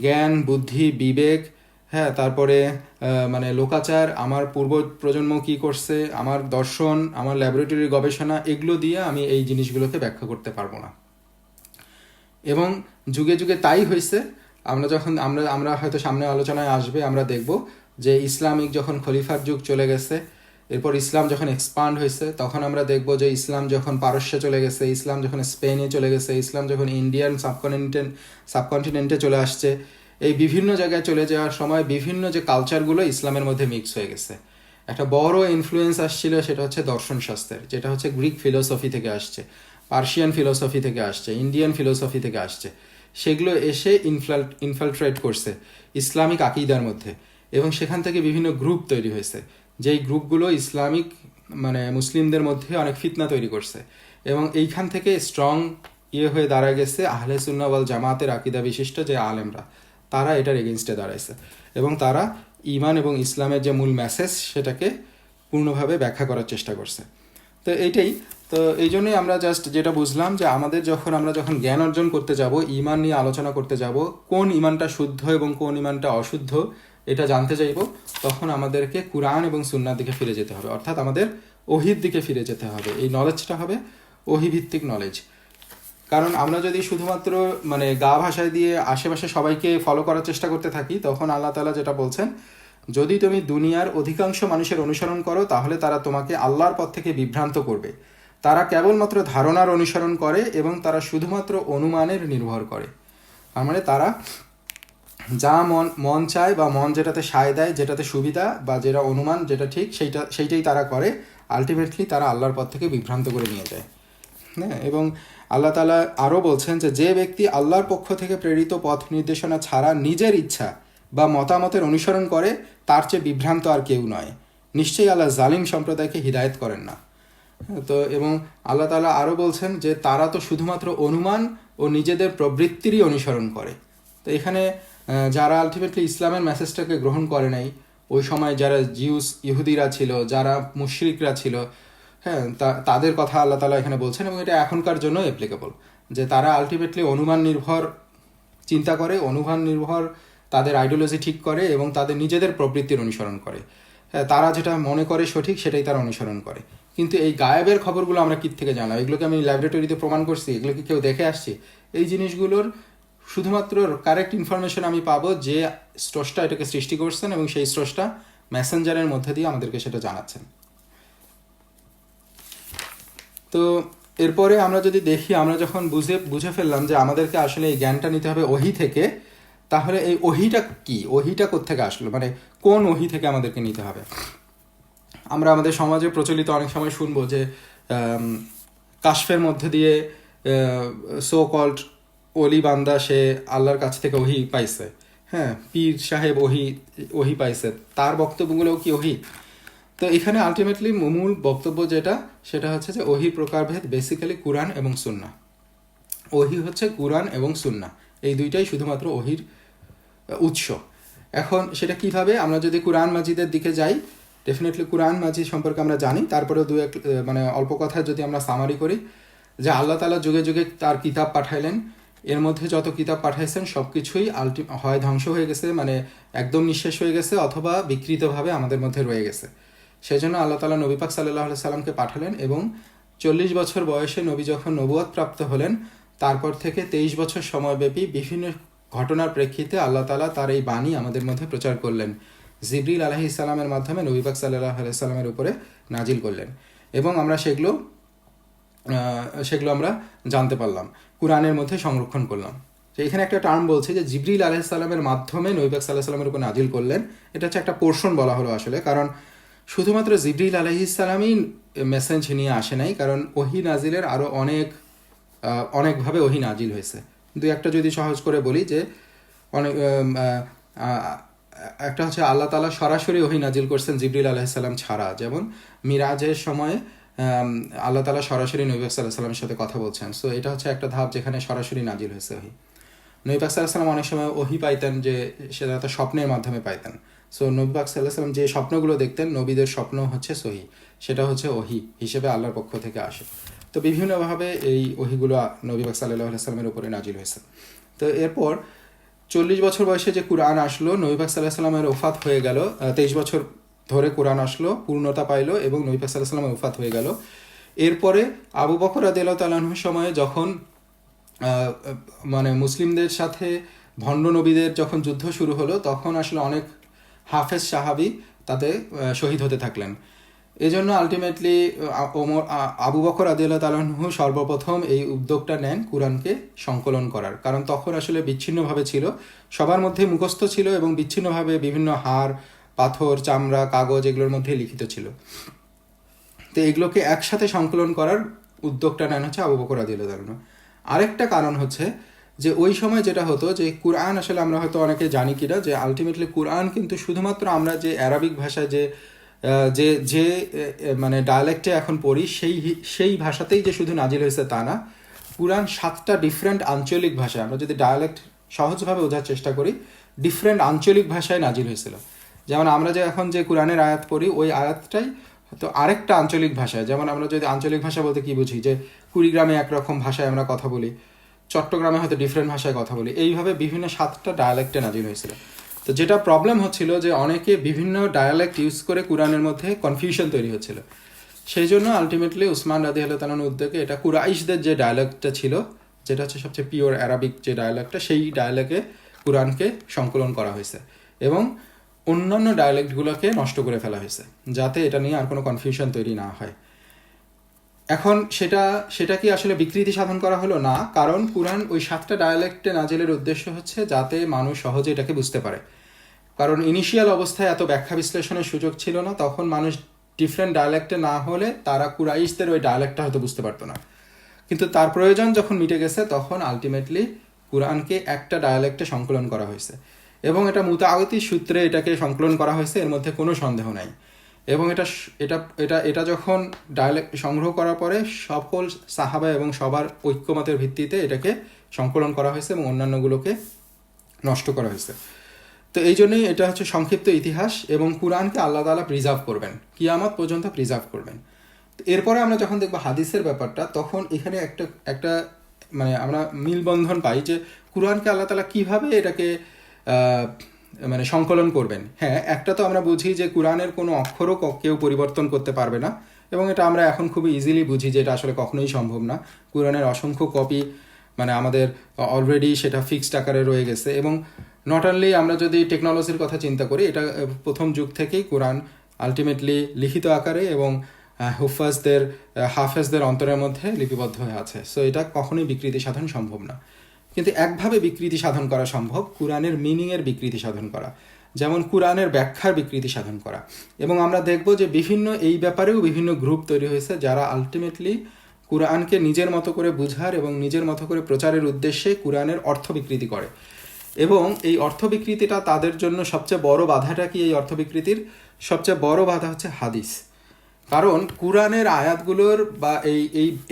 জ্ঞান, বুদ্ধি, বিবেক, হ্যাঁ, তারপরে মানে লোকাচার, আমার পূর্ব প্রজন্ম কী করছে, আমার দর্শন, আমার ল্যাবরেটরি গবেষণা, এগুলো দিয়ে আমি এই জিনিসগুলোকে ব্যাখ্যা করতে পারবো না। এবং যুগে যুগে তাই হয়েছে। আমরা হয়তো সামনে আলোচনায় আসবে, আমরা দেখব যে ইসলামিক যখন খলিফার যুগ চলে গেছে, এরপর ইসলাম যখন এক্সপান্ড হয়েছে, তখন আমরা দেখব যে ইসলাম যখন পারস্যে চলে গেছে, ইসলাম যখন স্পেনে চলে গেছে, ইসলাম যখন ইন্ডিয়ান সাবকন্টিনেন্টে চলে আসছে, এই বিভিন্ন জায়গায় চলে যাওয়ার সময় বিভিন্ন যে কালচারগুলো ইসলামের মধ্যে মিক্স হয়ে গেছে। একটা বড় ইনফ্লুয়েন্স আসছিল, সেটা হচ্ছে দর্শন শাস্ত্রের, যেটা হচ্ছে গ্রিক ফিলোসফি থেকে আসছে, পার্সিয়ান ফিলোসফি থেকে আসছে, ইন্ডিয়ান ফিলোসফি থেকে আসছে। সেগুলো এসে ইনফিলট্রেট করছে ইসলামিক আকিদার মধ্যে, এবং সেখান থেকে বিভিন্ন গ্রুপ তৈরি হয়েছে, যেই গ্রুপগুলো ইসলামিক মানে মুসলিমদের মধ্যে অনেক ফিতনা তৈরি করছে, এবং এইখান থেকে স্ট্রং হয়ে দাঁড়ায় গেছে আহলে সুন্নাহ ওয়াল জামাতের আকিদা বিশিষ্ট যে আলেমরা, তারা এটার এগেনস্টে দাঁড়াইছে, এবং তারা ইমান এবং ইসলামের যে মূল মেসেজ সেটাকে পূর্ণভাবে ব্যাখ্যা করার চেষ্টা করছে। তো এইটাই, তো এই জন্যই আমরা জাস্ট যেটা বুঝলাম যে আমরা যখন জ্ঞান অর্জন করতে যাব, ইমান নিয়ে আলোচনা করতে যাব, কোন ইমানটা শুদ্ধ এবং কোন ইমানটা অশুদ্ধ এটা জানতে চাইব, তখন আমাদেরকে কুরআন এবং সুন্নাহর দিকে ফিরে যেতে হবে, অর্থাৎ আমাদের ওহীর দিকে ফিরে যেতে হবে। এই নলেজটা হবে ওহীভিত্তিক নলেজ। কারণ আমরা যদি শুধুমাত্র মানে গা ভাষায় দিয়ে আশেপাশে সবাইকে ফলো করার চেষ্টা করতে থাকি, তখন আল্লাহ তাআলা যেটা বলছেন, যদি তুমি দুনিয়ার অধিকাংশ মানুষের অনুসরণ করো তাহলে তারা তোমাকে আল্লাহর পথ থেকে বিভ্রান্ত করবে। তারা কেবলমাত্র ধারণার অনুসরণ করে এবং তারা শুধুমাত্র অনুমানের নির্ভর করে। তার মানে তারা যা মন চায় বা মন যেটাতে সায় দেয়, যেটাতে সুবিধা বা যেটা অনুমান যেটা ঠিক সেইটাই তারা করে, আলটিমেটলি তারা আল্লাহর পথ থেকে বিভ্রান্ত করে নিয়ে যায়। হ্যাঁ, এবং আল্লাহ তাআলা আরও বলছেন যে ব্যক্তি আল্লাহর পক্ষ থেকে প্রেরিত পথ নির্দেশনা ছাড়া নিজের ইচ্ছা বা মতামতের অনুসরণ করে, তার চেয়ে বিভ্রান্ত আর কেউ নয়। নিশ্চয়ই আল্লাহ জালিম সম্প্রদায়কে হিদায়ত করেন না। তো এবং আল্লাহ তাআলা আরও বলছেন যে তারা তো শুধুমাত্র অনুমান ও নিজেদের প্রবৃত্তিরই অনুসরণ করে। তো এখানে যারা আলটিমেটলি ইসলামের মেসেজটাকে গ্রহণ করে নাই, ওই সময় যারা ইহুদিরা ছিল, যারা মুশরিকরা ছিল, হ্যাঁ, তাদের কথা আল্লাহ তাআলা এখানে বলছেন, এবং এটা এখনকার জন্য অ্যাপ্লিকেবল, যে তারা আলটিমেটলি অনুমান নির্ভর চিন্তা করে, অনুমান নির্ভর তাদের আইডিওলজি ঠিক করে এবং তাদের নিজেদের প্রবৃত্তির অনুসরণ করে। হ্যাঁ, তারা যেটা মনে করে সঠিক সেটাই তারা অনুসরণ করে। কিন্তু এই গায়েবের খবরগুলো আমরা কি থেকে জানলাম? এগুলোকে আমি ল্যাবরেটরিতে প্রমাণ করছি, এগুলোকে কেউ দেখে আসছি? এই জিনিসগুলোর শুধুমাত্র কারেক্ট ইনফরমেশন আমি পাবো যে স্রষ্টা এটাকে সৃষ্টি করছেন, এবং সেই স্রষ্টা মেসেঞ্জারের মধ্যে দিয়ে আমাদেরকে সেটা জানাচ্ছেন। তো এরপরে আমরা যদি দেখি, আমরা যখন বুঝে ফেললাম যে আমাদেরকে আসলে এই জ্ঞানটা নিতে হবে ওহী থেকে, তাহলে এই ওহীটা কি, ওহীটা কোত্থেকে আসলো, মানে কোন ওহী থেকে আমাদেরকে নিতে হবে? আমরা আমাদের সমাজে প্রচলিত অনেক সময় শুনবো যে কাশফের মধ্যে দিয়ে সো কল্ড অলি বান্দা সে আল্লাহর কাছ থেকে ওহী পাইছে, হ্যাঁ, পীর সাহেব ওহী পাইছে, তার বক্তব্যগুলোও কি ওহী? তো এখানে আলটিমেটলি মূল বক্তব্য সেটা হচ্ছে যে ওহীর প্রকারভেদ বেসিক্যালি কুরআন এবং সুন্নাহ। ওহী হচ্ছে কুরআন এবং সুন্নাহ, এই দুইটাই শুধুমাত্র ওহীর উৎস। এখন সেটা কিভাবে? আমরা যদি কুরআন মাজিদের দিকে যাই, ডেফিনেটলি কুরআন মাজিদ সম্পর্কে আমরা জানি, তারপরেও মানে অল্প কথা যদি আমরা সামারি করি, যে আল্লাহ তাআলা যুগে যুগে তার কিতাব পাঠাইলেন, এর মধ্যে যত কিতাব পাঠাইছেন সব কিছুই হয় ধ্বংস হয়ে গেছে, মানে একদম নিঃশেষ হয়ে গেছে, অথবা বিকৃতভাবে আমাদের মধ্যে রয়ে গেছে। সেজন্য আল্লাহ তাআলা নবী পাক সাল্লাল্লাহু আলাইহি সাল্লামকে পাঠালেন, এবং 40 বছর বয়সে নবী যখন নবুয়ত প্রাপ্ত হলেন, তারপর থেকে 23 বছর সময়ব্যাপী বিভিন্ন ঘটনার প্রেক্ষিতে আল্লাহ তাআলা তার এই বাণী আমাদের মধ্যে প্রচার করলেন, জিবরিল আলাইহিস সালামের মাধ্যমে নবী পাক সাল্লাল্লাহু আলাইহি সাল্লামের উপরে নাজিল করলেন, এবং আমরা সেগুলো আমরা জানতে পারলাম, কুরআনের মধ্যে সংরক্ষণ করলাম। তো এখানে একটা টার্ম বলছে যে জিবরিল আলাইহিস সালামের মাধ্যমে নবী পাক সাল্লাল্লাহু আলাইহি সাল্লামের উপর নাজিল করলেন। এটা হচ্ছে একটা পোর্শন বলা হলো আসলে, কারণ শুধুমাত্র জিবরিল আলাইহিস সালামই মেসেজ নিয়ে আসে নাই, কারণ ওহী নাজিলের আরও অনেকভাবে ওহী নাজিল হয়েছে। দুই একটা যদি সহজ করে বলি, যে অনেক একটা হচ্ছে আল্লাহ তাআলা সরাসরি ওহী নাজিল করছেন জিবরিল আলাইহিস সালাম ছাড়া, যেমন মিরাজের সময় আল্লাহ তাআলা সরাসরি নবী পাক সাল্লাল্লাহু আলাইহি সাল্লামের সাথে কথা বলছেন। সো এটা হচ্ছে একটা ধাপ যেখানে সরাসরি নাজিল হয়েছে ওহী। নবী পাক সাল্লাল্লাহু আলাইহি সাল্লাম অনেক সময় ওহী পাইতেন যে সেটা তো স্বপ্নের মাধ্যমে পাইতেন। সো নবী পাক সাল্লাল্লাহু আলাইহি সাল্লাম যে স্বপ্নগুলো দেখতেন, নবীদের স্বপ্ন হচ্ছে সহি, সেটা হচ্ছে ওহী হিসেবে আল্লাহর পক্ষ থেকে আসে। তো বিভিন্নভাবে এই ওহীগুলো নবী পাক সাল্লাল্লাহু আলাইহি সাল্লামের উপরে নাজিল হয়েছে। তো এরপর 40 বছর বয়সে যে কুরআন আসলো, নবী পাক সাল্লাল্লাহু আলাইহি সাল্লামের ওফাত হয়ে গেল, 23 বছর ধরে কুরআন আসলো, পূর্ণতা পাইলো, এবং নবী পাক সাল্লাল্লাহু আলাইহি সাল্লামের ওফাত হয়ে গেল। এরপরে আবু বকর রাদিয়াল্লাহু তাআলা আনহুর সময়ে যখন মানে মুসলিমদের সাথে ভণ্ড নবীদের যখন যুদ্ধ শুরু হলো, তখন আসলে অনেক হাফেজ সাহাবি তাতে শহীদ হতে থাকলেন। এজন্য আলটিমেটলি আবু বকর রাদিয়াল্লাহু তাআলা আনহু সর্বপ্রথম এই উদ্যোগটা নেন কুরআনকে সংকলন করার, কারণ তখন আসলে বিচ্ছিন্নভাবে ছিল, সবার মধ্যে মুখস্থ ছিল, এবং বিচ্ছিন্নভাবে বিভিন্ন হাড়, পাথর, চামড়া, কাগজ এগুলোর মধ্যে লিখিত ছিল। তো এগুলোকে একসাথে সংকলন করার উদ্যোগটা নেন হচ্ছে আবু বকর রাদিয়াল্লাহু তাআলা আনহু। আরেকটা কারণ হচ্ছে যে ওই সময় যেটা হতো যে কুরআন আসলে আমরা হয়তো অনেকে জানি কিনা যে আলটিমেটলি কুরআন কিন্তু শুধুমাত্র আমরা যে অ্যারাবিক ভাষায় যে যে যে মানে ডায়ালেক্টে এখন পড়ি সেই ভাষাতেই যে শুধু নাজিল হয়েছে তা না। কুরআন 7টা ডিফারেন্ট আঞ্চলিক ভাষায়, আমরা যদি ডায়ালেক্ট সহজভাবে বোঝার চেষ্টা করি, ডিফারেন্ট আঞ্চলিক ভাষায় নাজিল হয়েছিল। যেমন আমরা যে এখন যে কুরআনের আয়াত পড়ি ওই আয়াতটাই তো আরেকটা আঞ্চলিক ভাষায়, যেমন আমরা যদি আঞ্চলিক ভাষা বলতে কি বুঝি যে কুড়িগ্রামে একরকম ভাষায় আমরা কথা বলি, চট্টগ্রামে হয়তো ডিফারেন্ট ভাষায় কথা বলি, এইভাবে বিভিন্ন 7টা ডায়ালেক্টে নাজিল হয়েছিল। তো যেটা প্রবলেম হচ্ছিল যে অনেকে বিভিন্ন ডায়ালেক্ট ইউজ করে কুরআনের মধ্যে কনফিউশন তৈরি হচ্ছিল। সেই জন্য আলটিমেটলি উসমান রাদিয়াল্লাহু তাআলার উদ্যোগে এটা কুরাইশদের যে ডায়ালেক্টটা ছিল, যেটা হচ্ছে সবচেয়ে পিওর অ্যারাবিক যে ডায়ালেক্টটা, সেই ডায়ালেক্টে কুরআনকে সংকলন করা হয়েছে এবং অন্যান্য ডায়ালেক্টগুলোকে নষ্ট করে ফেলা হয়েছে, যাতে এটা নিয়ে আর কোনো কনফিউশন তৈরি না হয়। এখন সেটা কি আসলে বিকৃতি সাধন করা হলো? না, কারণ কুরআন ওই 7টা ডায়ালেক্টে নাজিলের উদ্দেশ্য হচ্ছে যাতে মানুষ সহজে এটাকে বুঝতে পারে। কারণ ইনিশিয়াল অবস্থায় এত ব্যাখ্যা বিশ্লেষণের সুযোগ ছিল না, তখন মানুষ ডিফারেন্ট ডায়ালেক্টে না হলে তারা কুরাইশদের ওই ডায়ালেক্টটা হয়তো বুঝতে পারতো না। কিন্তু তার প্রয়োজন যখন মিটে গেছে তখন আলটিমেটলি কুরআনকে একটা ডায়ালেক্টে সংকলন করা হয়েছে এবং এটা মুতাআওয়াতি সূত্রে এটাকে সংকলন করা হয়েছে, এর মধ্যে কোনো সন্দেহ নাই। এবং এটা এটা এটা এটা যখন ডায়ালেক্ট সংগ্রহ করার পরে সকল সাহাবা এবং সবার ঐক্যমতের ভিত্তিতে এটাকে সংকলন করা হয়েছে এবং অন্যান্যগুলোকে নষ্ট করা হয়েছে। তো এই জন্যই এটা হচ্ছে সংক্ষিপ্ত ইতিহাস, এবং কুরআনকে আল্লাহ তাআলা প্রিজার্ভ করবেন, কিয়ামত পর্যন্ত প্রিজার্ভ করবেন। এরপরে আমরা যখন দেখবো হাদিসের ব্যাপারটা, তখন এখানে একটা মানে আমরা মিলবন্ধন পাই যে কুরআনকে আল্লাহ তাআলা কিভাবে এটাকে মানে সংকলন করবেন। হ্যাঁ, একটা তো আমরা বুঝি যে কুরআনের কোনো অক্ষরও কেউ পরিবর্তন করতে পারবে না, এবং এটা আমরা এখন খুবই ইজিলি বুঝি যে এটা আসলে কখনোই সম্ভব না। কুরআনের অসংখ্য কপি মানে আমাদের অলরেডি সেটা ফিক্সড আকারে রয়ে গেছে। এবং নট অনলি আমরা যদি টেকনোলজির কথা চিন্তা করি, এটা প্রথম যুগ থেকেই কোরআন আলটিমেটলি লিখিত আকারে এবং হাফেজদের অন্তরের মধ্যে লিপিবদ্ধ হয়ে আছে। সো এটা কখনোই বিকৃতি সাধন সম্ভব না। কিন্তু একভাবে বিকৃতি সাধন করা সম্ভব, কুরআনের মিনিংয়ের বিকৃতি সাধন করা, যেমন কুরআনের ব্যাখ্যার বিকৃতি সাধন করা। এবং আমরা দেখব যে এই ব্যাপারেও বিভিন্ন গ্রুপ তৈরি হয়েছে যারা আলটিমেটলি কুরআনকে নিজের মতো করে বুঝার এবং নিজের মতো করে প্রচারের উদ্দেশ্যে কুরআনের অর্থ বিকৃতি করে। এবং এই অর্থ বিকৃতিটা তাদের জন্য সবচেয়ে বড় বাধাটা কি? এই অর্থ বিকৃতির সবচেয়ে বড় বাধা হচ্ছে হাদিস। কারণ কুরআনের আয়াতগুলোর বা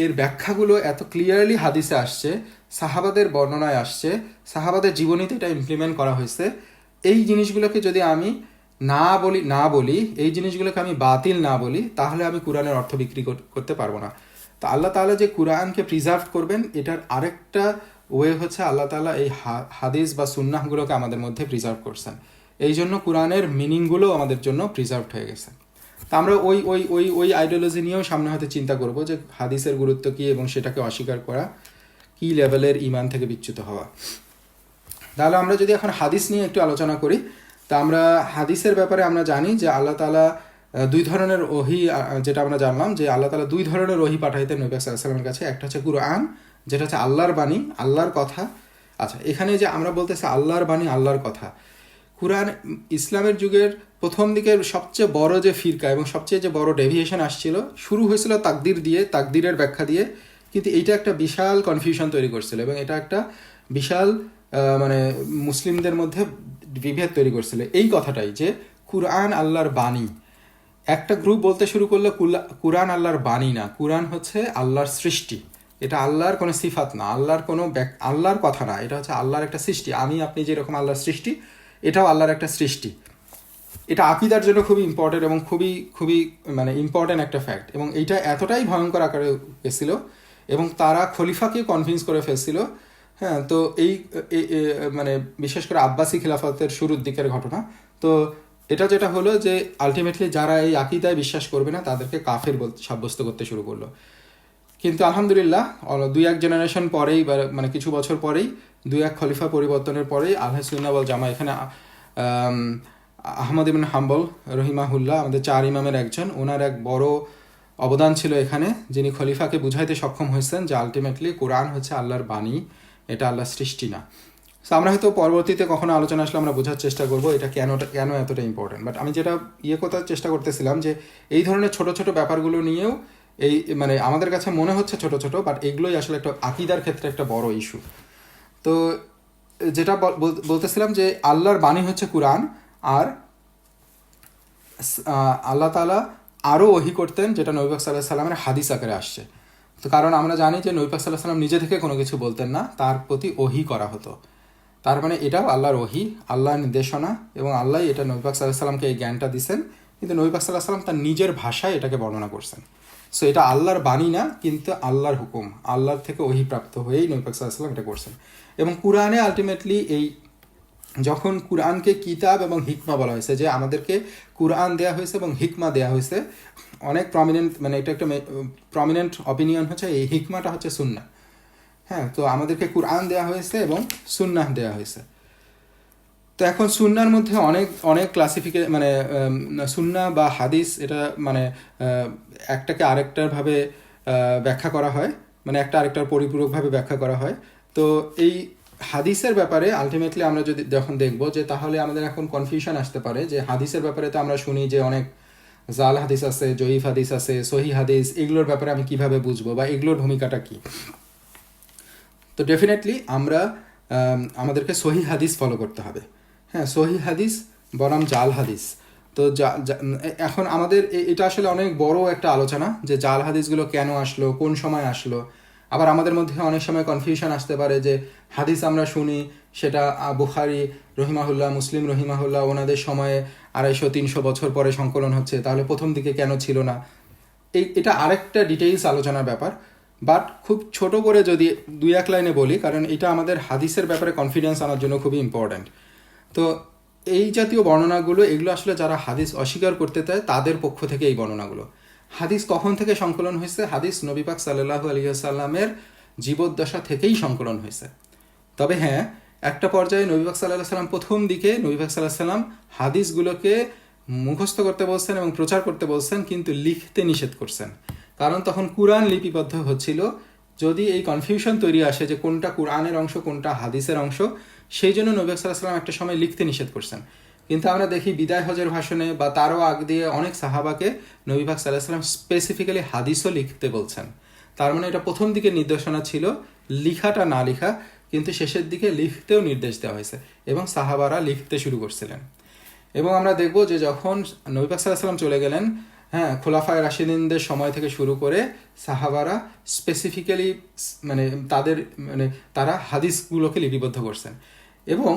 এর ব্যাখ্যাগুলো এত ক্লিয়ারলি হাদিসে আসছে, সাহাবাদের বর্ণনায় আসছে, সাহাবাদের জীবনীতে এটা ইমপ্লিমেন্ট করা হয়েছে। এই জিনিসগুলোকে যদি আমি না বলি এই জিনিসগুলোকে আমি বাতিল না বলি, তাহলে আমি কুরআনের অর্থ বিক্রি করতে পারবো না। তো আল্লাহ তাআলা যে কুরআনকে প্রিজার্ভ করবেন, এটার আরেকটা ওয়ে হচ্ছে আল্লাহ তাআলা এই হাদিস বা সুন্নাহগুলোকে আমাদের মধ্যে প্রিজার্ভ করছেন। এই জন্য কুরআনের মিনিংগুলো আমাদের জন্য প্রিজার্ভড হয়ে গেছে। তা আমরা ওই আইডিওলজি নিয়েও সামনে হয়তো চিন্তা করব যে হাদিসের গুরুত্ব কী এবং সেটাকে অস্বীকার করা কী লেভেলের ঈমান থেকে বিচ্যুত হওয়া। তাহলে আমরা যদি এখন হাদিস নিয়ে একটু আলোচনা করি, তা আমরা হাদিসের ব্যাপারে আমরা জানি যে আল্লাহ তাআলা দুই ধরনের ওহী, যেটা আমরা জানলাম যে আল্লাহ তাআলা দুই ধরনের ওহী পাঠাইতেন নবী সাল্লাল্লাহু আলাইহি ওয়াসাল্লামের কাছে। একটা হচ্ছে কুরআন, যেটা হচ্ছে আল্লাহর বাণী, আল্লাহর কথা। আচ্ছা, এখানে যে আমরা বলতেছি আল্লাহর বাণী, আল্লাহর কথা, কুরআন ইসলামের যুগের প্রথম দিকের সবচেয়ে বড় যে ফিরকা এবং সবচেয়ে যে বড় ডেভিয়েশন আসছিল, শুরু হয়েছিল তাকদির দিয়ে, তাকদিরের ব্যাখ্যা দিয়ে। কিন্তু এইটা একটা বিশাল কনফিউশন তৈরি করছিল এবং এটা একটা বিশাল মানে মুসলিমদের মধ্যে বিভেদ তৈরি করছিল এই কথাটাই যে কুরআন আল্লাহর বাণী। একটা গ্রুপ বলতে শুরু করলো কুরআন আল্লাহর বাণী না, কুরআন হচ্ছে আল্লাহর সৃষ্টি, এটা আল্লাহর কোনো সিফাত না, আল্লাহর কথা না, এটা হচ্ছে আল্লাহর একটা সৃষ্টি। আপনি যেরকম আল্লাহর সৃষ্টি, এটাও আল্লাহর একটা সৃষ্টি। এটা আকীদার জন্য খুবই ইম্পর্টেন্ট এবং খুবই খুবই মানে ইম্পর্টেন্ট একটা ফ্যাক্ট। এবং এইটা এতটাই ভয়ঙ্কর আকারে গেছিল এবং তারা খলিফাকে কনভিন্স করে ফেলছিল। হ্যাঁ, তো মানে বিশেষ করে আব্বাসী খিলাফতের শুরুর দিকের ঘটনা। তো এটা যেটা হলো যে আলটিমেটলি যারা এই আকীদায় বিশ্বাস করবে না তাদেরকে কাফের সাব্যস্ত করতে শুরু করলো। কিন্তু আলহামদুলিল্লাহ 2-1 জেনারেশন পরেই, মানে কিছু বছর পরেই, 2-1 খলিফা পরিবর্তনের পরেই আহলে সুন্নাহ ওয়াল জামাআহ, এখানে আহমদ ইবনে হাম্বল রহিমাহুল্লাহ, আমাদের 4 ইমামের একজন, ওনার এক বড় অবদান ছিল এখানে, যিনি খলিফাকে বুঝাইতে সক্ষম হয়েছেন যে আলটিমেটলি কোরআন হচ্ছে আল্লাহর বাণী, এটা আল্লাহর সৃষ্টি না। সো আমরা হয়তো পরবর্তীতে কখনো আলোচনা আসলে আমরা বোঝার চেষ্টা করবো এটা কেন এতটা ইম্পর্টেন্ট। বাট আমি যেটা করার চেষ্টা করতেছিলাম যে এই ধরনের ছোট ছোট ব্যাপারগুলো নিয়েও মানে আমাদের কাছে মনে হচ্ছে ছোট ছোট, বাট এগুলোই আসলে একটা আকীদার ক্ষেত্রে একটা বড় ইস্যু। তো যেটা বলতেছিলাম যে আল্লাহর বাণী হচ্ছে কুরআন, আর আল্লাহ তাআলা আরও ওহী করতেন যেটা নবী পাক সাল্লাল্লাহু আলাইহি সাল্লামের হাদিস আকারে আসছে। তো কারণ আমরা জানি যে নবী পাক সাল্লাল্লাহু আলাইহি সাল্লাম নিজে থেকে কোনো কিছু বলতেন না, তার প্রতি ওহী করা হতো। তার মানে এটাও আল্লাহর ওহী, আল্লাহর নির্দেশনা, এবং আল্লাহ এটা নবী পাক সাল্লাল্লাহু আলাইহি সাল্লামকে এই জ্ঞানটা দিয়েছেন, কিন্তু নবী পাক সাল্লাল্লাহু আলাইহি সাল্লাম তার নিজের ভাষায় এটাকে বর্ণনা করছেন। সো এটা আল্লাহর বাণী না, কিন্তু আল্লাহর হুকুম, আল্লাহর থেকে ওহী প্রাপ্ত হয়েই নবী পাক সাল্লাল্লাহু আলাইহি সাল্লাম এটা করছেন। এবং কুরআনে আলটিমেটলি এই যখন কুরআনকে কিতাব এবং হিকমা বলা হয়েছে, যে আমাদেরকে কুরআন দেয়া হয়েছে এবং হিকমা দেয়া হয়েছে, অনেক প্রমিনেন্ট, মানে এটা একটা প্রমিনেন্ট অপিনিয়ন হচ্ছে এই হিকমাটা হচ্ছে সুন্নাহ। হ্যাঁ, তো আমাদেরকে কুরআন দেয়া হয়েছে এবং সুন্নাহ দেয়া হয়েছে। তো এখন সুন্নার মধ্যে অনেক অনেক মানে সুন্নাহ বা হাদিস, এটা মানে একটাকে আরেকটার ভাবে ব্যাখ্যা করা হয়, মানে একটা আরেকটার পরিপূরকভাবে ব্যাখ্যা করা হয়। তো এই হাদিসের ব্যাপারে আলটিমেটলি আমরা যদি যখন দেখবো, যে তাহলে আমাদের এখন কনফিউশন আসতে পারে যে হাদিসের ব্যাপারে তো আমরা শুনি যে অনেক জাল হাদিস আছে, জয়ীফ হাদিস আছে, সহি হাদিস, এগুলোর ব্যাপারে আমি কিভাবে বুঝবো বা এগুলোর ভূমিকাটা কি। তো ডেফিনেটলি আমরা আমাদেরকে সহি হাদিস ফলো করতে হবে। হ্যাঁ, সহি হাদিস বনাম জাল হাদিস। তো এখন আমাদের এটা আসলে অনেক বড় একটা আলোচনা, যে জাল হাদিসগুলো কেন আসলো, কোন সময় আসলো। আবার আমাদের মধ্যে অনেক সময় কনফিউশন আসতে পারে যে হাদিস আমরা শুনি সেটা বুখারী রহিমাহুল্লাহ, মুসলিম রহিমাহুল্লাহ ওনাদের সময়ে 250-300 বছর পরে সংকলন হচ্ছে, তাহলে প্রথম দিকে কেন ছিল না। এটা আরেকটা ডিটেইলস আলোচনার ব্যাপার, বাট খুব ছোট করে যদি 2-1 লাইনে বলি, কারণ এটা আমাদের হাদিসের ব্যাপারে কনফিডেন্স আনার জন্য খুবই ইম্পর্ট্যান্ট। তো এই জাতীয় বর্ণনাগুলো, এগুলো আসলে যারা হাদিস অস্বীকার করতে চায় তাদের পক্ষ থেকে এই বর্ণনাগুলো। হাদিস কখন থেকে সংকলন হয়েছে? হাদিস নবী পাক সাল্লাল্লাহু আলাইহি ওয়াসাল্লামের জীবদ্দশা থেকেই সংকলন হয়েছে। তবে হ্যাঁ, একটা পর্যায়ে নবী পাক সাল্লাল্লাহু আলাইহি ওয়াসাল্লাম প্রথম দিকে নবী পাক সাল্লাল্লাহু আলাইহি ওয়াসাল্লাম হাদিসগুলোকে মুখস্থ করতে বলছেন এবং প্রচার করতে বলছেন, কিন্তু লিখতে নিষেধ করছেন। কারণ তখন কুরআন লিপিবদ্ধ হচ্ছিল। যদি এই কনফিউশন তৈরি আসে যে কোনটা কুরআনের অংশ কোনটা হাদিসের অংশ, সেই জন্য নবী সাল্লাল্লাহু আলাইহি ওয়াসাল্লাম একটা সময় লিখতে নিষেধ করছেন। কিন্তু আমরা দেখি বিদায় হজের ভাষণে বা তারও আগ দিয়ে অনেক সাহাবাকে নবী পাক সাল্লাল্লাহু আলাইহি ওয়াসাল্লাম স্পেসিফিক্যালি হাদিসও লিখতে বলছেন। তার মানে এটা প্রথম দিকে নির্দেশনা ছিল লিখাটা না লিখা, কিন্তু শেষের দিকে লিখতেও নির্দেশ দেওয়া হয়েছে এবং সাহাবারা লিখতে শুরু করছিলেন। এবং আমরা দেখব যে যখন নবী পাক সাল্লাল্লাহু আলাইহি ওয়াসাল্লাম চলে গেলেন, হ্যাঁ, খোলাফায়ে রাশিদিনদের সময় থেকে শুরু করে সাহাবারা স্পেসিফিক্যালি মানে তারা হাদিসগুলোকে লিপিবদ্ধ করছেন। এবং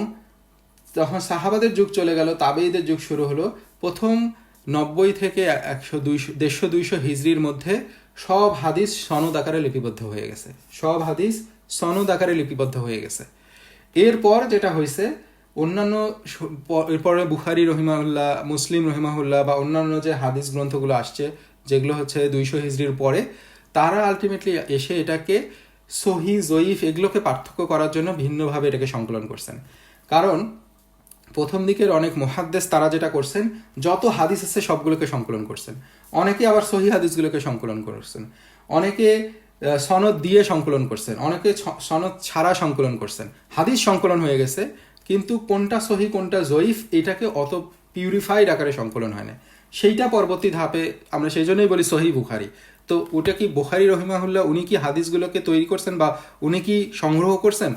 যখন সাহাবাদের যুগ চলে গেল, তাবেঈদের যুগ শুরু হলো, প্রথম 90 থেকে 100-150-200 হিজরির মধ্যে সব হাদিস সনদ আকারে লিপিবদ্ধ হয়ে গেছে। সব হাদিস সনদ আকারে লিপিবদ্ধ হয়ে গেছে। এরপর যেটা হয়েছে, অন্যান্য এরপরে বুখারী রহিমাহুল্লাহ, মুসলিম রহিমাহুল্লাহ বা অন্যান্য যে হাদিস গ্রন্থগুলো আসছে, যেগুলো হচ্ছে 200 হিজরির পরে, তারা আলটিমেটলি এসে এটাকে সহি জয়ীফ এগুলোকে পার্থক্য করার জন্য ভিন্নভাবে এটাকে সংকলন করছেন। কারণ প্রথম দিকের অনেক মুহাদ্দিস তারা যেটা করছেন, যত হাদিস আছে সবগুলোকে সংকলন করছেন। অনেকে আবার সহি হাদিসগুলোকে সংকলন করছেন, অনেকে সনদ দিয়ে সংকলন করছেন, অনেকে সনদ ছাড়া সংকলন করছেন। হাদিস সংকলন হয়ে গেছে, কিন্তু কোনটা সহি কোনটা জয়ীফ এটাকে অত পিউরিফাইড আকারে সংকলন হয় না। সেইটা পরবর্তী ধাপে আমরা সেই জন্যই বলি সহি বুখারী। তো ওটা কি বুখারী রহিমাহুল্লাহ উনি কি হাদিসগুলোকে তৈরি করছেন বা উনি কি সংগ্রহ করছেন?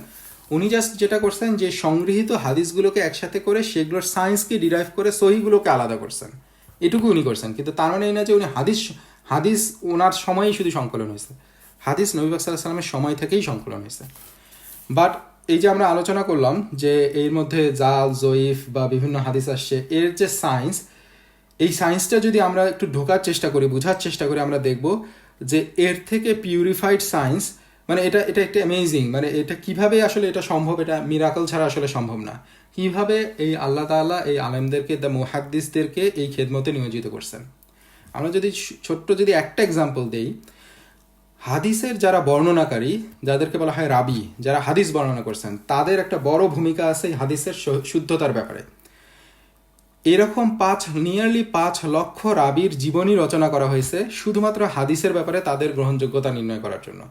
উনি জাস্ট যেটা করছেন যে সংগৃহীত হাদিসগুলোকে একসাথে করে সেগুলোর সায়েন্সকে ডিরাইভ করে সহিগুলোকে আলাদা করছেন, এটুকু উনি করছেন। কিন্তু তার মানে এই না যে উনি হাদিস ওনার সময়ই শুধু সংকলন হয়েছে। হাদিস নবী পাক সাল্লাল্লাহু আলাইহি ওয়াসাল্লামের সময় থেকেই সংকলন হয়েছে। বাট এই যে আমরা আলোচনা করলাম যে এর মধ্যে জাল জয়ীফ বা বিভিন্ন হাদিস আসছে, এর যে সায়েন্স, এই সায়েন্সটা যদি আমরা একটু ঢোকার চেষ্টা করি, বোঝার চেষ্টা করি, আমরা দেখব যে এর থেকে পিউরিফাইড সায়েন্স, মানে এটা একটা অ্যামেজিং, মানে এটা কিভাবে আসলে এটা সম্ভব, এটা মিরাকল ছাড়া আসলে সম্ভব না। কিভাবে এই আল্লাহ তাআলা এই আলেমদেরকে, দ্য মুহাদ্দিসদেরকে এই খেদমতে নিয়োজিত করছেন। আমরা যদি ছোট্ট একটা এক্সাম্পল দেই, হাদিসের যারা বর্ণনাকারী, যাদেরকে বলা হয় রাবি, যারা হাদিস বর্ণনা করছেন, তাদের একটা বড় ভূমিকা আছে হাদিসের শুদ্ধতার ব্যাপারে। এরকম নিয়ারলি 5 লক্ষ রাবির জীবনী রচনা করা হয়েছে শুধুমাত্র হাদিসের ব্যাপারে তাদের গ্রহণযোগ্যতা নির্ণয় করার জন্য।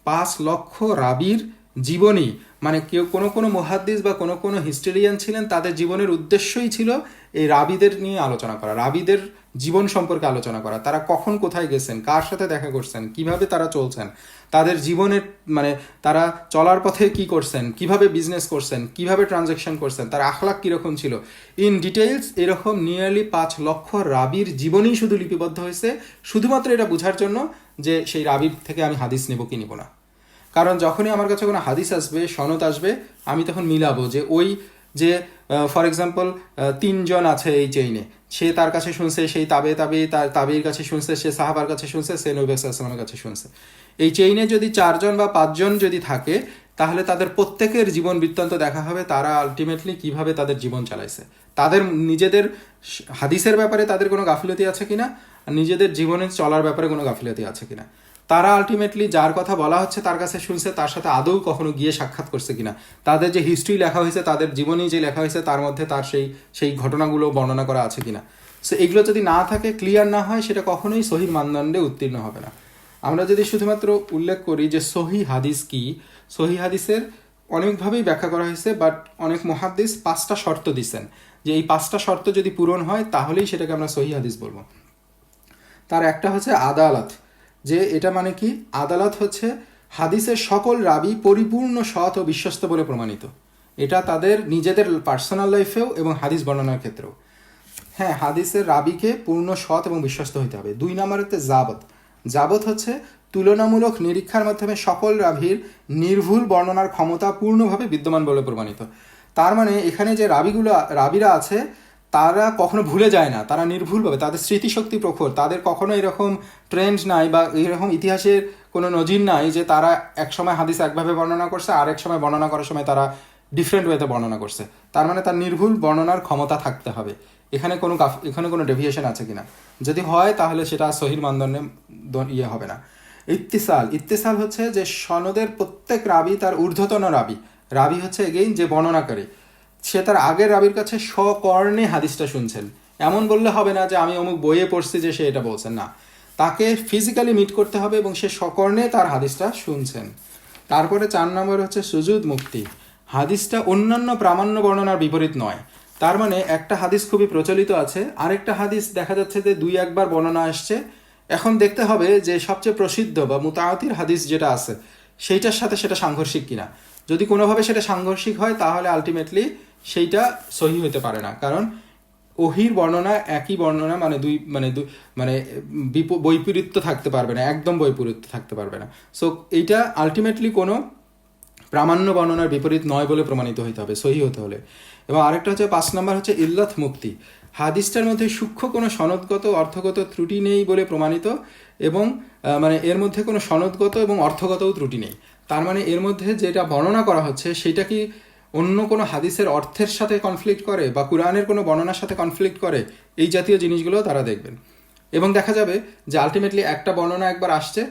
5 লক্ষ রাবির জীবনী, মানে কেউ কোনো মুহাদ্দিস বা কোনো হিস্টোরিয়ান ছিলেন, তাদের জীবনের উদ্দেশ্যই ছিল এই রাবিদের নিয়ে আলোচনা করা, রাবিদের জীবন সম্পর্কে আলোচনা করা, তারা কখন কোথায় গেছেন, কার সাথে দেখা করছেন, কিভাবে তারা চলছেন, তাদের জীবনের মানে তারা চলার পথে কি করছেন, কিভাবে বিজনেস করছেন, কিভাবে ট্রানজ্যাকশন করছেন, তার আখলাক কীরকম ছিল, ইন ডিটেইলস এরকম নিয়ারলি 5 লক্ষ রাবির জীবনই শুধু লিপিবদ্ধ হয়েছে, শুধুমাত্র এটা বোঝার জন্য যে সেই রাবির থেকে আমি হাদিস নেব কি নিব না। কারণ যখনই আমার কাছে কোনো হাদিস আসবে, সনদ আসবে, আমি তখন মিলাবো যে ওই যে ফর এক্সাম্পল 3 জন আছে এই চেইনে, সে তার কাছে শুনছে, সেই তার তাবির কাছে শুনছে, সে সাহাবার কাছে শুনছে, সে নবী সাল্লাল্লাহু কাছে শুনছে। এই চেইনে যদি 4 জন বা 5 জন যদি থাকে, তাহলে তাদের প্রত্যেকের জীবন বৃত্তান্ত দেখা হবে, তারা আলটিমেটলি কিভাবে তাদের জীবন চালাইছে, তাদের নিজেদের হাদিসের ব্যাপারে তাদের কোনো গাফিলতি আছে কিনা, আর নিজেদের জীবনে চলার ব্যাপারে কোনো গাফিলতি আছে কিনা, তারা আলটিমেটলি যার কথা বলা হচ্ছে তার কাছে শুনছে, তার সাথে আদৌ কখনো গিয়ে সাক্ষাৎ করছে কিনা, তাদের যে হিস্ট্রি লেখা হয়েছে, তাদের জীবনী যে লেখা হয়েছে, তার মধ্যে তার সেই ঘটনাগুলো বর্ণনা করা আছে কিনা। সো এগুলো যদি না থাকে, ক্লিয়ার না হয়, সেটা কখনোই সহিহ মানদণ্ডে উত্তীর্ণ হবে না। আমরা যদি শুধুমাত্র উল্লেখ করি যে সহিহ হাদিস কি, সহিহ হাদিসের অনেকভাবেই ব্যাখ্যা করা হয়েছে, বাট অনেক মুহাদ্দিস 5টা শর্ত দিচ্ছেন যে এই 5টা শর্ত যদি পূরণ হয় তাহলেই সেটাকে আমরা সহিহ হাদিস বলবো। তার একটা হচ্ছে আদালত, যে এটা মানে কি, আদালত হচ্ছে হাদিসের সকল রাবি পরিপূর্ণ সৎ ও বিশ্বস্ত বলে প্রমাণিত। এটা তাদের নিজেদের পার্সোনাল লাইফেও এবং হাদিস বর্ণনার ক্ষেত্রেও। হ্যাঁ, হাদিসের রাবিকে পূর্ণ সৎ এবং বিশ্বস্ত হতে হবে। 2 নম্বর হচ্ছে জাবত। জাবত হচ্ছে তুলনামূলক নিরীক্ষার মাধ্যমে সকল রাবির নির্ভুল বর্ণনার ক্ষমতা পূর্ণভাবে বিদ্যমান বলে প্রমাণিত। তার মানে এখানে যে রাবিরা আছে, তারা কখনো ভুলে যায় না, তারা নির্ভুলভাবে, তাদের স্মৃতিশক্তি প্রখর, তাদের কখনো এরকম ট্রেন্ড নাই বা এরকম ইতিহাসের কোনো নজির নাই যে তারা এক সময় হাদিস একভাবে বর্ণনা করছে, আরেক সময় বর্ণনা করার সময় তারা ডিফারেন্ট ওয়েতে বর্ণনা করছে। তার মানে তার নির্ভুল বর্ণনার ক্ষমতা থাকতে হবে। এখানে কোনো ডেভিয়েশন আছে কিনা, যদি হয় তাহলে সেটা সহিহ মানদণ্ডে হবে না। ইত্তিসাল হচ্ছে যে সনদের প্রত্যেক রাবি তার ঊর্ধ্বতন রাবি হচ্ছে এগেইন যে বর্ণনাকারী, সে তার আগের রাবির কাছে স্বকর্ণে হাদিসটা শুনছেন। এমন বললে হবে না যে আমি অমুক বইয়ে পড়ছি যে সে এটা বলছেন, না, তাকে ফিজিক্যালি মিট করতে হবে এবং সে স্বকর্ণে তার হাদিসটা শুনছেন। তারপরে 4 নম্বর হচ্ছে সুজুদ মুক্তি। হাদিসটা অন্যান্য প্রামাণ্য বর্ণনার বিপরীত নয়। তার মানে একটা হাদিস খুবই প্রচলিত আছে, আরেকটা হাদিস দেখা যাচ্ছে যে 2-1 বার বর্ণনা আসছে, এখন দেখতে হবে যে সবচেয়ে প্রসিদ্ধ বা মুতাওয়াতির হাদিস যেটা আছে সেইটার সাথে সেটা সাংঘর্ষিক কিনা। যদি কোনোভাবে সেটা সাংঘর্ষিক হয় তাহলে আলটিমেটলি সেইটা সহিহ হতে পারে না, কারণ ওহির বর্ণনা একই বর্ণনা মানে বৈপরীত্য থাকতে পারবে না, একদম বৈপরীত্য থাকতে পারবে না। সো এইটা আলটিমেটলি কোনো প্রামাণ্য বর্ণনার বিপরীত নয় বলে প্রমাণিত হইতে হবে সহিহ হতে হলে। এবং আরেকটা হচ্ছে 5 নম্বর হচ্ছে ইল্লাত মুক্তি। হাদিসটার মধ্যে সূক্ষ্ম কোনো সনদগত অর্থগত ত্রুটি নেই বলে প্রমাণিত, এবং মানে এর মধ্যে কোনো সনদগত এবং অর্থগতও ত্রুটি নেই। তার মানে এর মধ্যে যেটা বর্ণনা করা হচ্ছে সেটা কি অন্য কোনো হাদিসের অর্থের সাথে কনফ্লিক্ট করে বা কুরআনের কোনো বর্ণনার সাথে কনফ্লিক্ট করে, এই জাতীয় জিনিসগুলো তারা দেখবেন। এবং দেখা যাবে যে আলটিমেটলি একটা বর্ণনা একবার আসছে,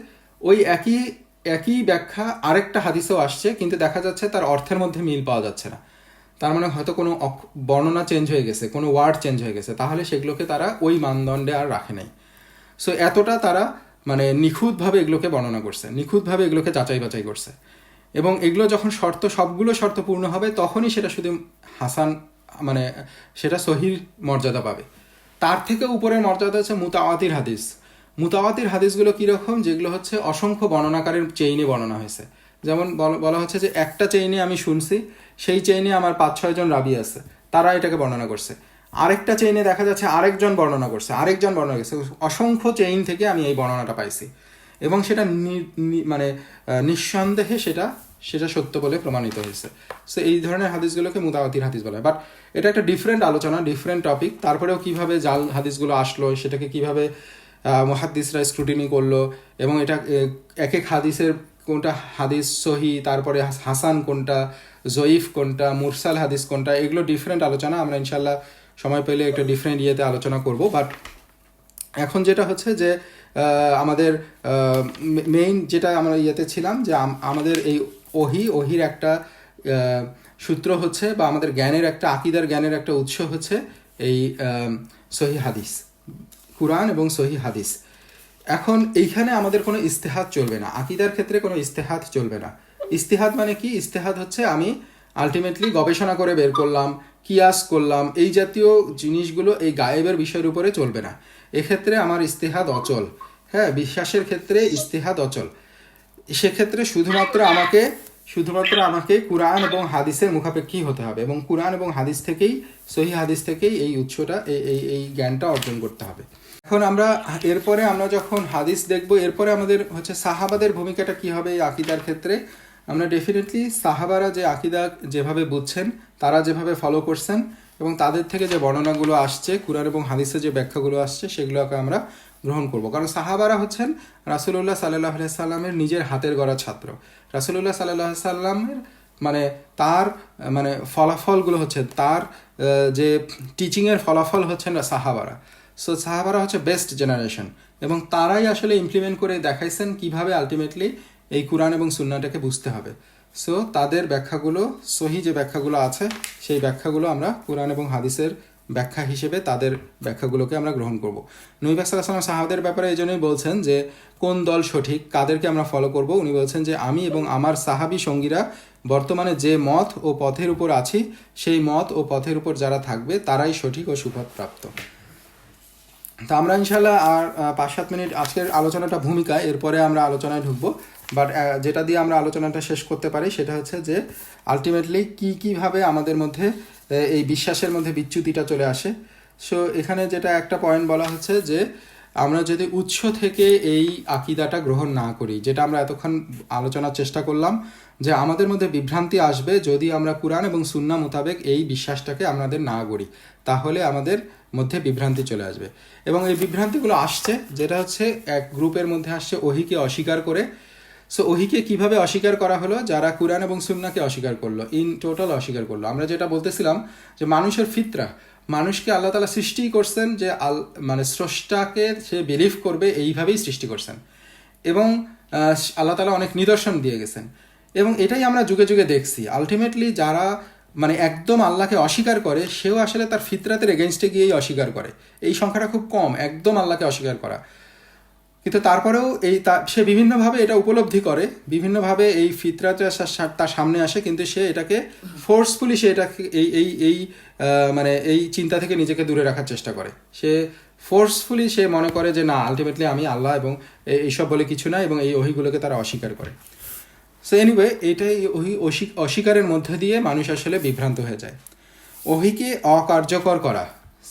ওই একই ব্যাখ্যা আরেকটা হাদিসেও আসছে, কিন্তু দেখা যাচ্ছে তার অর্থের মধ্যে মিল পাওয়া যাচ্ছে না। তার মানে হয়তো কোনো বর্ণনা চেঞ্জ হয়ে গেছে, কোনো ওয়ার্ড চেঞ্জ হয়ে গেছে, তাহলে সেগুলোকে তারা ওই মানদণ্ডে আর রাখে নাই। সো এতটা তারা মানে নিখুঁতভাবে এগুলোকে বর্ণনা করছে, নিখুঁতভাবে এগুলোকে যাচাই বাছাই করছে। এবং এগুলো যখন সবগুলো শর্ত পূর্ণ হবে তখনই সেটা শুধু হাসান মানে সেটা সহিহ মর্যাদা পাবে। তার থেকে উপরের মর্যাদা হচ্ছে মুতাওয়াতির হাদিস। মুতাওয়াতির হাদিসগুলো কীরকম, যেগুলো হচ্ছে অসংখ্য বর্ণনাকারীর চেইনে বর্ণনা হয়েছে। যেমন বলা হচ্ছে যে একটা চেইনে আমি শুনছি, সেই চেইনে আমার 5-6 জন রাবি আছে, তারা এটাকে বর্ণনা করছে। আরেকটা চেইনে দেখা যাচ্ছে আরেকজন বর্ণনা করছে, অসংখ্য চেইন থেকে আমি এই বর্ণনাটা পাইছি, এবং সেটা মানে নিঃসন্দেহে সেটা সত্য বলে প্রমাণিত হয়েছে। সো এই ধরনের হাদিসগুলোকে মুতাওয়াতির হাদিস বলা হয়। বাট এটা একটা ডিফারেন্ট আলোচনা, ডিফারেন্ট টপিক। তারপরেও কিভাবে জাল হাদিসগুলো আসলো, সেটাকে কিভাবে মুহাদ্দিসরা স্ক্রুটিনি করলো, এবং এটা এক হাদিসের কোনটা হাদিস সহি, তারপরে হাসান কোনটা, জয়ীফ কোনটা, মুরসাল হাদিস কোনটা, এগুলো ডিফারেন্ট আলোচনা। আমরা ইনশাল্লাহ সময় পেলে একটা ডিফারেন্ট ইয়েতে আলোচনা করব। বাট এখন যেটা হচ্ছে যে আমাদের মেইন যেটা আমরা ইয়েতে ছিলাম, যে আমাদের এই ওহির একটা সূত্র হচ্ছে, বা আমাদের জ্ঞানের একটা আকীদার জ্ঞানের একটা উৎস হচ্ছে এই সহিহ হাদিস, কুরআন এবং সহিহ হাদিস। এখন এইখানে আমাদের কোনো ইস্তেহাদ চলবে না, আকীদার ক্ষেত্রে কোনো ইস্তেহাদ চলবে না। ইস্তেহাদ মানে কি? ইস্তেহাদ হচ্ছে আমি আলটিমেটলি গবেষণা করে বের করলাম, কিয়াস করলাম, এই জাতীয় জিনিসগুলো এই গায়েবের বিষয়ের উপরে চলবে না। এক্ষেত্রে আমার ইস্তেহাদ অচল, হ্যাঁ, বিশ্বাসের ক্ষেত্রে ইস্তেহাদ অচল। সেক্ষেত্রে শুধুমাত্র আমাকে কুরআন এবং হাদিসের মুখাপেক্ষী হতে হবে, এবং কুরআন এবং হাদিস থেকেই, সহি হাদিস থেকেই এই উৎসটা, এই জ্ঞানটা অর্জন করতে হবে। এখন এরপরে আমরা যখন হাদিস দেখব, এরপরে আমাদের হচ্ছে সাহাবাদের ভূমিকাটা কি হবে এই আকীদার ক্ষেত্রে। আমরা ডেফিনেটলি সাহাবারা যে আকীদা যেভাবে বুঝছেন, তারা যেভাবে ফলো করছেন, এবং তাদের থেকে যে বর্ণনাগুলো আসছে, কুরআন এবং হাদিসে যে ব্যাখ্যাগুলো আসছে, সেগুলোকে আমরা গ্রহণ করব। কারণ সাহাবারা হচ্ছেন রাসূলুল্লাহ সাল্লাল্লাহু আলাইহি সাল্লামের নিজের হাতের গড়া ছাত্র। রাসূলুল্লাহ সাল্লাল্লাহু আলাইহি সাল্লামের তার ফলাফলগুলো হচ্ছে, তার যে টিচিংয়ের ফলাফল হচ্ছেন সাহাবারা। সো সাহাবারা হচ্ছে বেস্ট জেনারেশন, এবং তারাই আসলে ইমপ্লিমেন্ট করে দেখাইছেন কিভাবে আলটিমেটলি এই কুরআন এবং সুন্নাহটাকে বুঝতে হবে। সো তাদের ব্যাখ্যাগুলো, সহি যে ব্যাখ্যাগুলো আছে, সেই ব্যাখ্যাগুলো আমরা কুরআন এবং হাদিসের ব্যাখ্যা হিসেবে তাদের ব্যাখ্যাগুলোকে আমরা গ্রহণ করব। নবী পাক সাল্লাল্লাহু আলাইহি ওয়াসাল্লাম সাহাবাদের ব্যাপারে এই জন্যই বলছেন যে কোন দল সঠিক, কাদেরকে আমরা ফলো করব। উনি বলছেন যে আমি এবং আমার সাহাবী সঙ্গীরা বর্তমানে যে মত ও পথের উপর আছি, সেই মত ও পথের উপর যারা থাকবে তারাই সঠিক ও সুপথ প্রাপ্ত। তা আমরা ইনশাল্লাহ আর 5-7 মিনিট আজকের আলোচনাটা ভূমিকা, এরপরে আমরা আলোচনায় ঢুকবো। বাট যেটা দিয়ে আমরা আলোচনাটা শেষ করতে পারি সেটা হচ্ছে যে আলটিমেটলি কীভাবে আমাদের মধ্যে এই বিশ্বাসের মধ্যে বিচ্যুতিটা চলে আসে। সো এখানে যেটা একটা পয়েন্ট বলা হচ্ছে যে আমরা যদি উৎস থেকে এই আকীদাটা গ্রহণ না করি, যেটা আমরা এতক্ষণ আলোচনার চেষ্টা করলাম, যে আমাদের মধ্যে বিভ্রান্তি আসবে যদি আমরা কুরআন এবং সুন্নাহ মোতাবেক এই বিশ্বাসটাকে আমাদের না গড়ি, তাহলে আমাদের মধ্যে বিভ্রান্তি চলে আসবে। এবং এই বিভ্রান্তিগুলো আসছে, যেটা হচ্ছে এক গ্রুপের মধ্যে আসছে ওহীকে অস্বীকার করে। সো ওহীকে কিভাবে অস্বীকার করা হলো? যারা কুরআন এবং সুন্নাহকে অস্বীকার করলো, ইন টোটাল অস্বীকার করলো। আমরা যেটা বলতেছিলাম যে মানুষের ফিতরা, মানুষকে আল্লাহ তাআলা সৃষ্টি করছেন যে স্রষ্টাকে সে বিলিভ করবে, এইভাবেই সৃষ্টি করছেন, এবং আল্লাহ তাআলা অনেক নিদর্শন দিয়ে গেছেন। এবং এটাই আমরা যুগে যুগে দেখছি। আলটিমেটলি যারা একদম আল্লাহকে অস্বীকার করে, সেও আসলে তার ফিতরাতের এগেনস্টে গিয়েই অস্বীকার করে। এই সংখ্যাটা খুব কম, একদম আল্লাহকে অস্বীকার করা। কিন্তু তারপরেও সে বিভিন্নভাবে এটা উপলব্ধি করে, বিভিন্নভাবে এই ফিতরাটা তার সামনে আসে, কিন্তু সে এটাকে ফোর্সফুলি, সে এটাকে এই চিন্তা থেকে নিজেকে দূরে রাখার চেষ্টা করে। সে ফোর্সফুলি সে মনে করে যে না, আলটিমেটলি আমি আল্লাহ, এবং এইসব বলে কিছু না, এবং এই ওহীগুলোকে তারা অস্বীকার করে। সো এনিওয়ে, এইটাই অস্বীকারের মধ্যে দিয়ে মানুষ আসলে বিভ্রান্ত হয়ে যায়। ওহীকে অকার্যকর করা।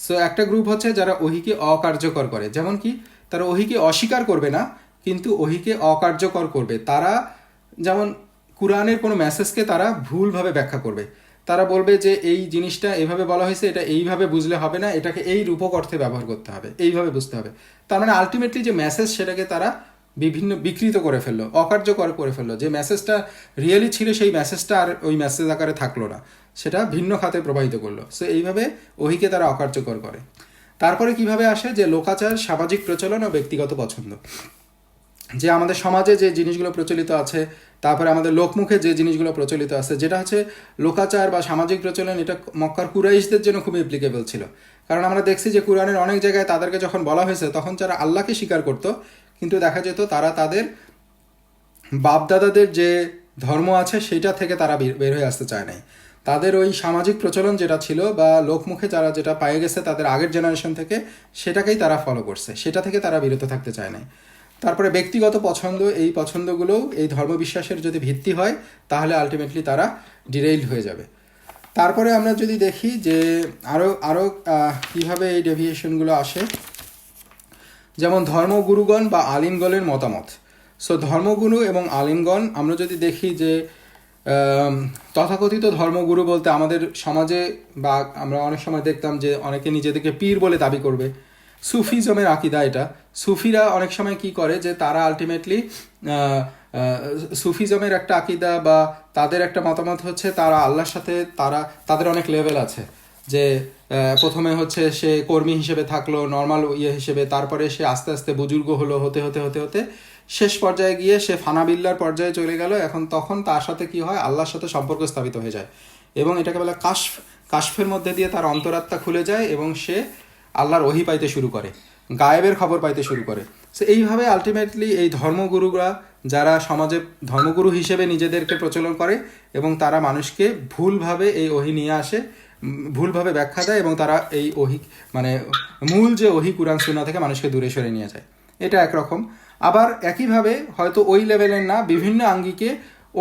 সো একটা গ্রুপ হচ্ছে যারা ওহীকে অকার্যকর করে, যেমন কি তারা ওহীকে অস্বীকার করবে না, কিন্তু ওহীকে অকার্যকর করবে। তারা যেমন কুরআনের কোনো মেসেজকে তারা ভুলভাবে ব্যাখ্যা করবে। তারা বলবে যে এই জিনিসটা এভাবে বলা হয়েছে, এটা এইভাবে বুঝলে হবে না, এটাকে এই রূপক অর্থে ব্যবহার করতে হবে, এইভাবে বুঝতে হবে। তার আলটিমেটলি যে মেসেজ, সেটাকে তারা বিকৃত করে ফেললো, অকার্যকর করে ফেললো। যে মেসেজটা রিয়েলি ছিল, সেই মেসেজটা আর ওই মেসেজ আকারে থাকলো না, সেটা ভিন্ন খাতে প্রবাহিত করলো। সো এইভাবে ওহীকে তারা অকার্যকর করে। তারপরে কিভাবে আসে যে লোকাচার, সামাজিক প্রচলন ও ব্যক্তিগত পছন্দ। যে আমাদের সমাজে যে জিনিসগুলো প্রচলিত আছে, তারপরে আমাদের লোকমুখে যে জিনিসগুলো প্রচলিত আছে, যেটা হচ্ছে লোকাচার বা সামাজিক প্রচলন, এটা মক্কার কুরাইশদের জন্য খুব অ্যাপ্লিকেবল ছিল। কারণ আমরা দেখছি যে কুরআনের অনেক জায়গায় তাদেরকে যখন বলা হয়েছে, তখন যারা আল্লাহকে স্বীকার করতো, কিন্তু দেখা যেত তারা তাদের বাপদাদাদের যে ধর্ম আছে সেটা থেকে তারা বের হয়ে আসতে চায় নাই। তাদের ওই সামাজিক প্রচলন যেটা ছিল, বা লোকমুখে যারা যেটা পায়ে গেছে তাদের আগের জেনারেশন থেকে, সেটাকেই তারা ফলো করছে, সেটা থেকে তারা বিরত থাকতে চায় নাই। তারপরে ব্যক্তিগত পছন্দ, এই পছন্দগুলোও এই ধর্মবিশ্বাসের যদি ভিত্তি হয়, তাহলে আলটিমেটলি তারা ডিরেইলড হয়ে যাবে। তারপরে আমরা যদি দেখি যে আরও কীভাবে এই ডেভিয়েশনগুলো আসে, যেমন ধর্মগুরুগণ বা আলিমগণের মতামত। সো ধর্মগুরু এবং আলিমগণ, আমরা যদি দেখি যে তথাকথিত ধর্মগুরু বলতে আমাদের সমাজে, বা আমরা অনেক সময় দেখতাম যে অনেকে নিজেদেরকে পীর বলে দাবি করবে। সুফিজমের আকীদা এটা। সুফিরা অনেক সময় কি করে যে তারা আলটিমেটলি সুফিজমের একটা আকীদা বা তাদের একটা মতামত হচ্ছে, তারা আল্লাহর সাথে তাদের অনেক লেভেল আছে। যে প্রথমে হচ্ছে সে কর্মী হিসেবে থাকলো, নর্মাল হিসেবে, তারপরে সে আস্তে আস্তে বুজুর্গ হলো, হতে হতে হতে হতে শেষ পর্যায়ে গিয়ে সে ফানাবিল্লার পর্যায়ে চলে গেল। তখন তার সাথে কি হয়, আল্লাহর সাথে সম্পর্ক স্থাপিত হয়ে যায়, এবং এটাকে বলে কাশফের মধ্যে দিয়ে তার অন্তরাত্মা খুলে যায়, এবং সে আল্লাহর ওহী পাইতে শুরু করে, গায়েবের খবর পাইতে শুরু করে। সো এইভাবে আলটিমেটলি এই ধর্মগুরুরা, যারা সমাজে ধর্মগুরু হিসেবে নিজেদেরকে প্রচলন করে, এবং তারা মানুষকে ভুলভাবে এই ওহী নিয়ে আসে, ভুলভাবে ব্যাখ্যা দেয় এবং তারা এই ওহি মানে মূল যে ওহি কুরআন সুন্নাহ থেকে মানুষকে দূরে সরে নিয়ে যায়, এটা একরকম। আবার একইভাবে হয়তো ওই লেভেলের না, বিভিন্ন আঙ্গিকে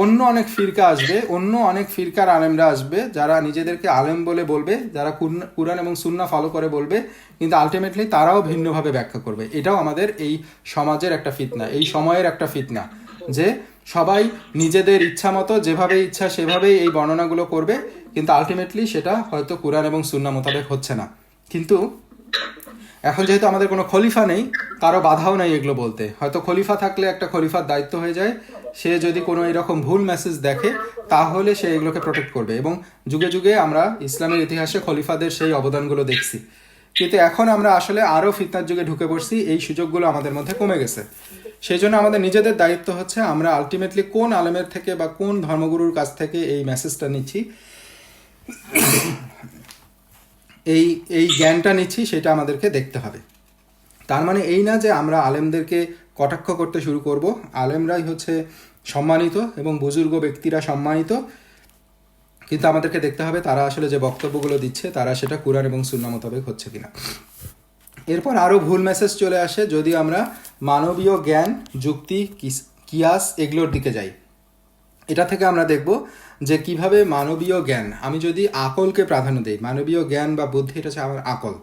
অন্য অনেক ফিরকা আসবে, অন্য অনেক ফিরকার আলেমরা আসবে যারা নিজেদেরকে আলেম বলে বলবে, যারা কুরআন এবং সুন্নাহ ফলো করে বলবে, কিন্তু আলটিমেটলি তারাও ভিন্নভাবে ব্যাখ্যা করবে। এটাও আমাদের এই সমাজের একটা ফিতনা, এই সময়ের একটা ফিতনা, যে সবাই নিজেদের ইচ্ছা মতো যেভাবে ইচ্ছা সেভাবেই এই বর্ণনাগুলো করবে, কিন্তু আলটিমেটলি সেটা হয়তো কুরআন এবং সুন্নাহ মোতাবেক হচ্ছে না। কিন্তু এখন যেহেতু আমাদের কোনো খলিফা নেই, কারো বাধাও নেই এগুলো বলতে। হয়তো খলিফা থাকলে একটা খলিফার দায়িত্ব হয়ে যায়, সে যদি কোনো এরকম ভুল মেসেজ দেখে তাহলে সে এগুলোকে প্রোটেক্ট করবে। এবং যুগে যুগে আমরা ইসলামের ইতিহাসে খলিফাদের সেই অবদানগুলো দেখছি, কিন্তু এখন আমরা আসলে আরও ফিতনার যুগে ঢুকে পড়ছি, এই সুযোগগুলো আমাদের মধ্যে কমে গেছে। সেই জন্য আমাদের নিজেদের দায়িত্ব হচ্ছে আমরা আলটিমেটলি কোন আলেমের থেকে বা কোন ধর্মগুরুর কাছ থেকে এই মেসেজটা নিচ্ছি, এই এই জ্ঞানটা নিচ্ছি, সেটা আমাদেরকে দেখতে হবে। তার মানে এই না যে আমরা আলেমদেরকে কটাক্ষ করতে শুরু করব। আলেমরাই হচ্ছে সম্মানিত এবং বুজুর্গ ব্যক্তিরা সম্মানিত, কিন্তু আমাদেরকে দেখতে হবে তারা আসলে যে বক্তব্যগুলো দিচ্ছে তারা সেটা কুরআন এবং সুন্নাহ মোতাবেক হচ্ছে কিনা। এরপর আরও ভুল মেসেজ চলে আসে যদি আমরা মানবীয় জ্ঞান, যুক্তি, কিয়াস এগুলোর দিকে যাই। এটা থেকে আমরা দেখব যে কিভাবে মানবীয় জ্ঞান, আমি যদি আকলকে প্রাধান্য দিই, মানবীয় জ্ঞান বা বুদ্ধি, এটা হচ্ছে আমার আকল।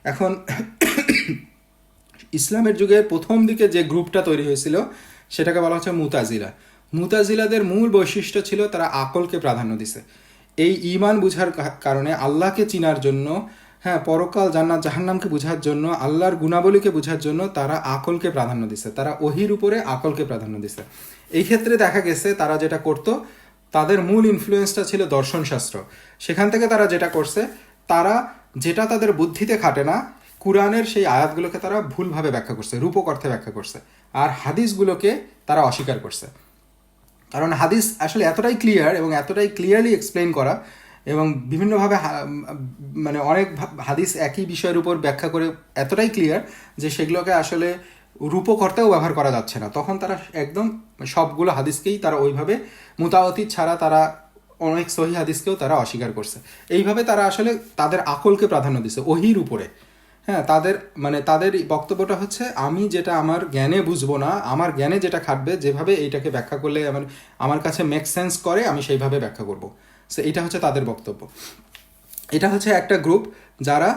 এখন ইসলামের যুগের প্রথম দিকে যে গ্রুপটা তৈরি হয়েছিল সেটাকে বলা হচ্ছে মুতাজিলা। মুতাজিলাদের মূল বৈশিষ্ট্য ছিল তারা আকলকে প্রাধান্য দিছে। এই ঈমান বুঝার কারণে, আল্লাহকে চিনার জন্য, হ্যাঁ, পরকাল, জান্নাত, জাহান্নামকে বোঝার জন্য, আল্লাহর গুণাবলীকে বোঝার জন্য তারা আকলকে প্রাধান্য দিছে, তারা ওহির উপরে আকলকে প্রাধান্য দিছে। এই ক্ষেত্রে দেখা গেছে তারা যেটা করত, তাদের মূল ইনফ্লুয়েন্সটা ছিল দর্শনশাস্ত্র। সেখান থেকে তারা যেটা করছে, তারা যেটা তাদের বুদ্ধিতে খাটে না, কুরআনের সেই আয়াতগুলোকে তারা ভুলভাবে ব্যাখ্যা করছে, রূপক অর্থে ব্যাখ্যা করছে, আর হাদিসগুলোকে তারা অস্বীকার করছে। কারণ হাদিস আসলে এতটাই ক্লিয়ার এবং এতটাই ক্লিয়ারলি এক্সপ্লেন করা, এবং বিভিন্নভাবে মানে অনেক হাদিস একই বিষয়ের উপর ব্যাখ্যা করে এতটাই ক্লিয়ার যে সেগুলোকে আসলে রূপক অর্থেও ব্যবহার করা যাচ্ছে না। তখন তারা একদম সবগুলো হাদিসকেই তারা ওইভাবে মুতাওয়াতির ছাড়া তারা অনেক সহি হাদিসকেও তারা অস্বীকার করছে। এইভাবে তারা আসলে তাদের আকলকে প্রাধান্য দিচ্ছে ওহির উপরে। হ্যাঁ, তাদের বক্তব্যটা হচ্ছে, আমি যেটা আমার জ্ঞানে বুঝবো না, আমার জ্ঞানে যেটা খাটবে, যেভাবে এইটাকে ব্যাখ্যা করলে আমার কাছে মেক সেন্স করে, আমি সেইভাবে ব্যাখ্যা করব। সো এটা হচ্ছে তাদের বক্তব্য। এটা হচ্ছে একটা গ্রুপ যারা